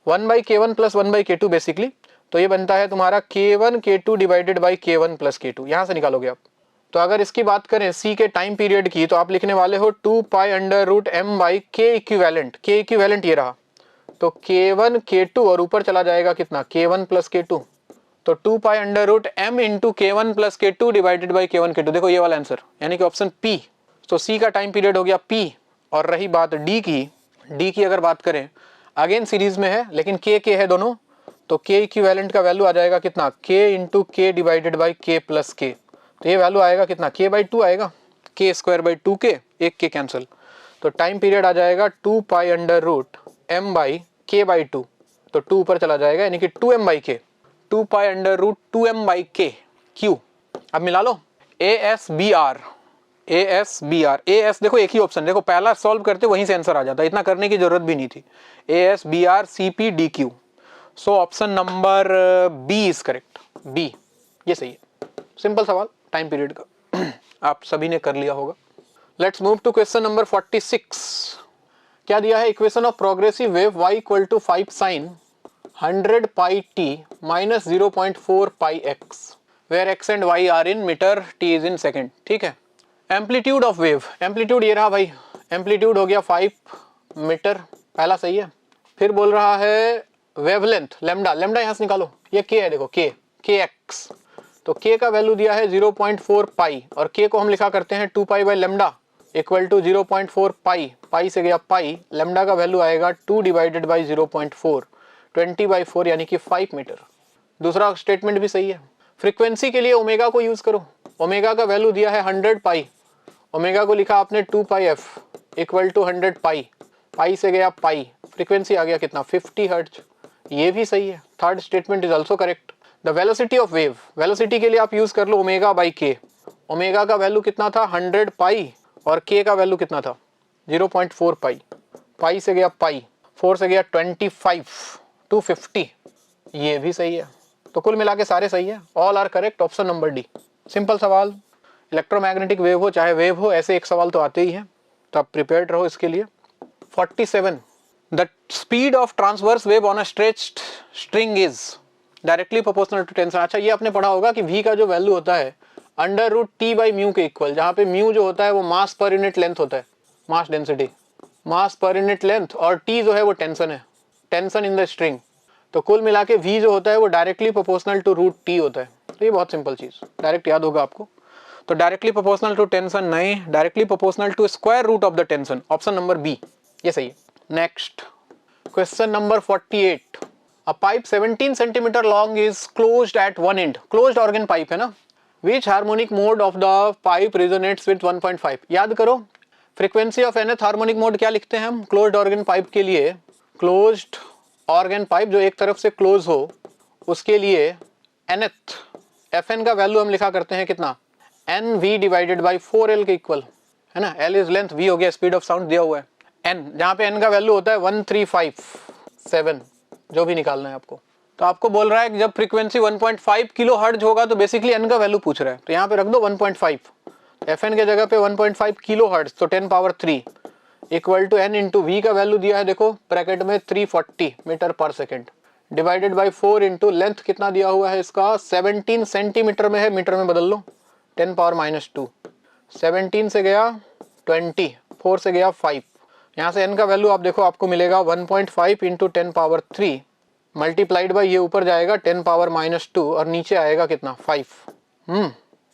1 by k1 plus 1 by k2 basically. तो ये बनता है तुम्हारा k1 k2 divided by k1 plus k2, यहां से निकालोगे आप। तो अगर इसकी बात करें c के टाइम पीरियड की, तो आप लिखने वाले हो 2 pi under root m by k equivalent ये रहा, तो k1 k2 और ऊपर चला जाएगा कितना, k1 प्लस k2, तो 2 pi under root m into k1 plus k2 divided by k1 k2। देखो ये वाला आंसर, यानी कि ऑप्शन p। तो c का टाइम पीरियड हो गया p। और रही बात d की अगर बात करें, अगेन सीरीज में है लेकिन k है दोनों, तो k इक्विवेलेंट का वैल्यू आ जाएगा कितना, k into k divided by k plus k। तो ये वैल्यू आएगा कितना, k बाई 2 आएगा, k स्क्वायर बाई 2k, एक k कैंसिल। तो टाइम पीरियड आ जाएगा 2 pi under root m by k by 2, तो 2 ऊपर चला जाएगा, यानी कि 2m by k, 2 pi under root 2m by k q। अब मिला लो AS देखो एक ही ऑप्शन, देखो पहला सॉल्व करते वहीं से आंसर आ जाता, इतना करने की जरूरत भी नहीं थी। AS BR CP DQ, so option number B is correct, B ये सही है। सिंपल सवाल टाइम पीरियड का आप सभी ने कर लिया होगा। Let's move to question number 46। क्या दिया है, equation of progressive wave y equal to 5 sine 100 pi t minus 0.4 pi x, where x and y are in metre, t is in second. ठीक है, एम्पलीट्यूड ऑफ वेव, एम्पलीट्यूड ये रहा भाई, amplitude हो गया 5 मीटर, पहला सही है। फिर बोल रहा है वेवलेंथ लैम्डा, यहाँ से निकालो, ये k है, देखो k x, तो k का वैल्यू दिया है 0.4 पाई, और k को हम लिखा करते हैं 2 pi by lambda equal to 0.4 pi, pi से गया पाई, लैम्डा का वैल्यू आएगा 2 डिवाइडेड बाई 0.4, 20/4 यानी कि 5 मीटर। दूसरा स्टेटमेंट भी सही है। फ्रीक्वेंसी के लिए ओमेगा को यूज करो, ओमेगा का वैल्यू दिया है 100 पाई, ओमेगा को लिखा आपने 2 पाई F equal to 100 pi, pi से गया पाई, फ्रीक्वेंसी आ गया कितना 50 हर्ट्ज, ये भी सही है। Third statement is also correct. The velocity of wave, velocity के लिए आप यूज कर लो ओमेगा बाई के, ओमेगा का वैल्यू कितना था 100 पाई, और के का वैल्यू कितना था 0.4 पाई, पाई से गया पाई, 4 से गया 25, 250, ये भी सही है। तो कुल मिला के सारे सही है, all are correct, option number D. Simple सवाल, इलेक्ट्रोमैग्नेटिक वेव हो चाहे वेव हो, ऐसे एक सवाल तो आते ही है, तो आप प्रिपेयर्ड रहो इसके लिए। 47, the speed of transverse wave on a stretched string is directly proportional to tension. अच्छा ये आपने पढ़ा होगा कि v का जो वैल्यू होता है under root T by mu के इक्वल, जहाँ पे म्यू जो होता है वो मास पर यूनिट लेंथ होता है, मास डेंसिटी, मास पर यूनिट लेंथ, और टी जो है वो टेंशन है, टेंशन इन द स्ट्रिंग। तो कुल मिला के v जो होता है वो directly proportional to root T होता है। तो ये बहुत सिंपल चीज, डायरेक्ट याद होगा आपको। तो डायरेक्टली प्रोपोर्शनल टू टेंशन नहीं, directly proportional to square root of the tension, option number B ये सही है। Next question number 48, a pipe 17 centimetre long is closed at one end, closed organ pipe है ना, which harmonic mode of the pipe resonates with 1.5। याद करो frequency of nth harmonic mode क्या लिखते हैं हम क्लोज्ड ऑर्गन पाइप के लिए, क्लोज्ड ऑर्गन पाइप जो एक तरफ से क्लोज हो उसके लिए nth, fn का वैल्यू हम लिखा करते हैं कितना, nv डिवाइडेड बाई 4l के इक्वल है ना, l इज लेंथ, v हो गया स्पीड ऑफ साउंड दिया हुआ है, n जहाँ पे n का वैल्यू होता है 1357, जो भी निकालना है आपको। तो आपको बोल रहा है कि जब फ्रीक्वेंसी 1.5 किलो हर्ट्ज होगा तो बेसिकली n का वैल्यू पूछ रहा है, तो यहाँ पे रख दो 1.5, fn के जगह पे 1.5 किलो हर्ट्ज, तो 10 power 3 equal to n into v का वैल्यू दिया है देखो ब्रैकेट में 340 मीटर पर second, divided by 4 into length कितना दिया हुआ है इसका 17 सेंटीमीटर में है, मीटर में बदल लो 10 पावर -2, 17 से गया 20, 4 से गया 5, यहाँ से n का वैल्यू आप देखो आपको मिलेगा 1.5 इंटू 10 पावर 3 मल्टीप्लाइड बाई ये ऊपर जाएगा 10 पावर -2 और नीचे आएगा कितना 5।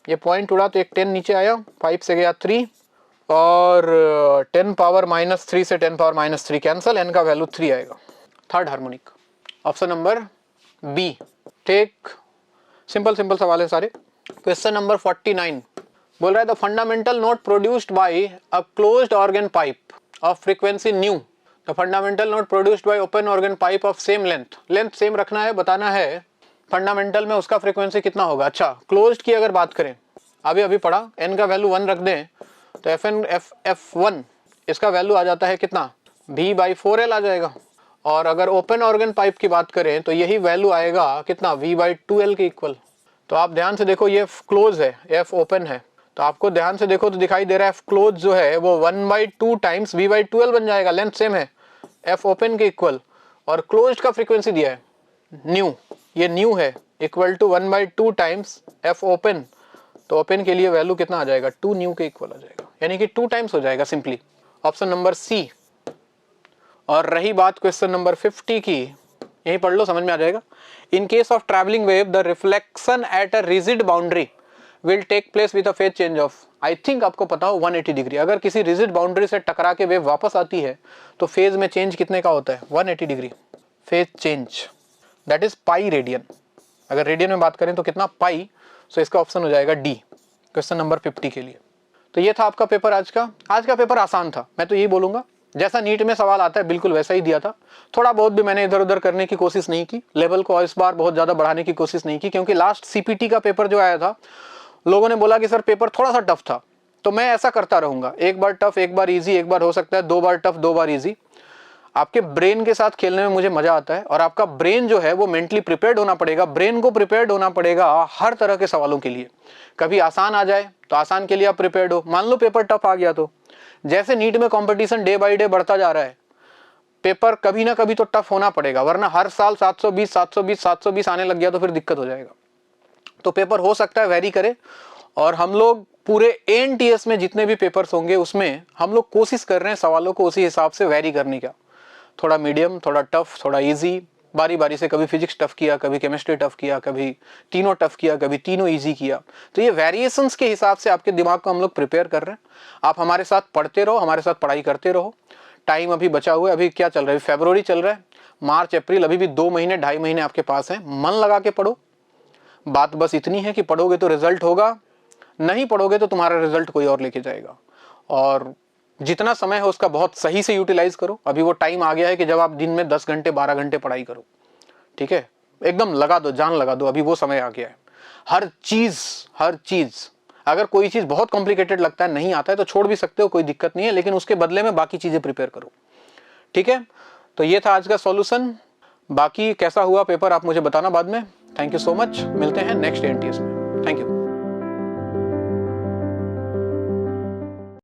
ये पॉइंट उड़ा तो एक 10 नीचे आया, 5 से गया 3 और 10 पावर -3 से 10 पावर -3 कैंसल, n का वैल्यू 3 आएगा। Third harmonic, option number B. टेक सिंपल सवाल है सारे। क्वेश्चन नंबर 49 बोल रहा है the fundamental note produced by a closed organ pipe of frequency nu, the fundamental note produced by open organ pipe of same length same रखना है, बताना है फंडामेंटल में उसका फ्रीक्वेंसी कितना होगा। अच्छा, क्लोज्ड की अगर बात करें, अभी पढ़ा, n का वैल्यू 1 रख दें तो F1 इसका वैल्यू आ जाता है कितना, V/4L आ जाएगा। और अगर ओपन ऑर्गन पाइप की बात करें तो यही वैल्यू आएगा कितना, V/2L के इक्वल। तो आप ध्यान से देखो, ये क्लोज है, F ओपन है, तो आपको ध्यान से देखो तो दिखाई दे रहा है F क्लोज जो है वो 1/2 टाइम्स V/2L बन जाएगा, लेंथ सेम है F ओपन के इक्वल। और क्लोज्ड का फ्रीक्वेंसी दिया है न्यू, ये न्यू है, equal to 1/2 times F open. तो ओपन के लिए वैल्यू कितना आ जाएगा, 2 न्यू के इक्वल आ जाएगा, यानी कि 2 टाइम्स हो जाएगा सिंपली, ऑप्शन नंबर सी। और रही बात क्वेश्चन नंबर 50 की, यही पढ़ लो, समझ में आ जाएगा। In case of travelling wave the reflection at a rigid boundary will take place with a phase change of, I think आपको पता हो 180 डिग्री। अगर किसी रिजिड बाउंड्री से टकरा के वेव वापस आती है तो फेज में चेंज कितने का होता है, 180 degree phase change, that is pi radian. अगर रेडियन में बात करें तो कितना, पाई। सो इसका ऑप्शन हो जाएगा डी, क्वेश्चन नंबर 50 के लिए। तो ये था आपका पेपर आज का पेपर आसान था, मैं तो यही बोलूंगा, जैसा नीट में सवाल आता है बिल्कुल वैसा ही दिया था। थोड़ा बहुत भी मैंने इधर उधर करने की कोशिश नहीं की, लेवल को इस बार बहुत ज्यादा बढ़ाने की कोशिश नहीं की, क्योंकि लास्ट सीपीटी का पेपर जो आया था लोगों ने बोला कि सर पेपर थोड़ा सा टफ था। तो मैं ऐसा करता रहूंगा, एक बार टफ एक बार इजी, एक बार हो सकता है 2 बार टफ 2 बार इजी। आपके ब्रेन के साथ खेलने में मुझे मजा आता है, और आपका ब्रेन जो है वो मेंटली प्रिपेयर्ड होना पड़ेगा, ब्रेन को प्रिपेयर्ड होना पड़ेगा हर तरह के सवालों के लिए। कभी आसान आ जाए तो आसान के लिए आप प्रिपेयर्ड हो, मान लो पेपर टफ आ गया तो जैसे नीट में कंपटीशन डे बाय डे बढ़ता जा रहा है, पेपर कभी ना कभी तो टफ होना पड़ेगा, वरना हर साल 720 आने लग गया तो फिर दिक्कत हो जाएगा। तो पेपर हो सकता है वेरी करे, और हम लोग पूरे एनटीएस में जितने भी पेपर्स होंगे उसमें हम लोग कोशिश कर रहे हैं सवालों को उसी हिसाब से वेरी करने का, थोड़ा मीडियम, थोड़ा टफ, थोड़ा इजी, बारी बारी से कभी फिजिक्स टफ किया, कभी केमिस्ट्री टफ किया, कभी तीनों टफ किया, कभी तीनों इजी किया। तो ये वेरिएशंस के हिसाब से आपके दिमाग को हम लोग प्रिपेयर कर रहे हैं। आप हमारे साथ पढ़ते रहो, हमारे साथ पढ़ाई करते रहो। टाइम अभी बचा हुआ है, अभी क्या चल रहा है, फरवरी चल रहा है, मार्च अप्रैल, अभी भी 2 महीने 2.5 महीने आपके पास है, मन लगा के पढ़ो। बात बस इतनी है कि पढ़ोगे तो रिजल्ट होगा, नहीं पढ़ोगे तो तुम्हारा रिजल्ट कोई और लेके जाएगा। और जितना समय है उसका बहुत सही से यूटिलाइज करो। अभी वो टाइम आ गया है कि जब आप दिन में 10 घंटे 12 घंटे पढ़ाई करो, ठीक है, एकदम लगा दो, जान लगा दो, अभी वो समय आ गया है। हर चीज अगर कोई चीज बहुत कॉम्प्लिकेटेड लगता है, नहीं आता है, तो छोड़ भी सकते हो, कोई दिक्कत नहीं है, लेकिन उसके बदले में बाकी चीजें प्रिपेयर करो, ठीक है। तो ये था आज का सॉल्यूशन। बाकी कैसा हुआ पेपर आप मुझे बताना बाद में। थैंक यू सो मच, मिलते हैं नेक्स्ट एनटीएस में। Thank you.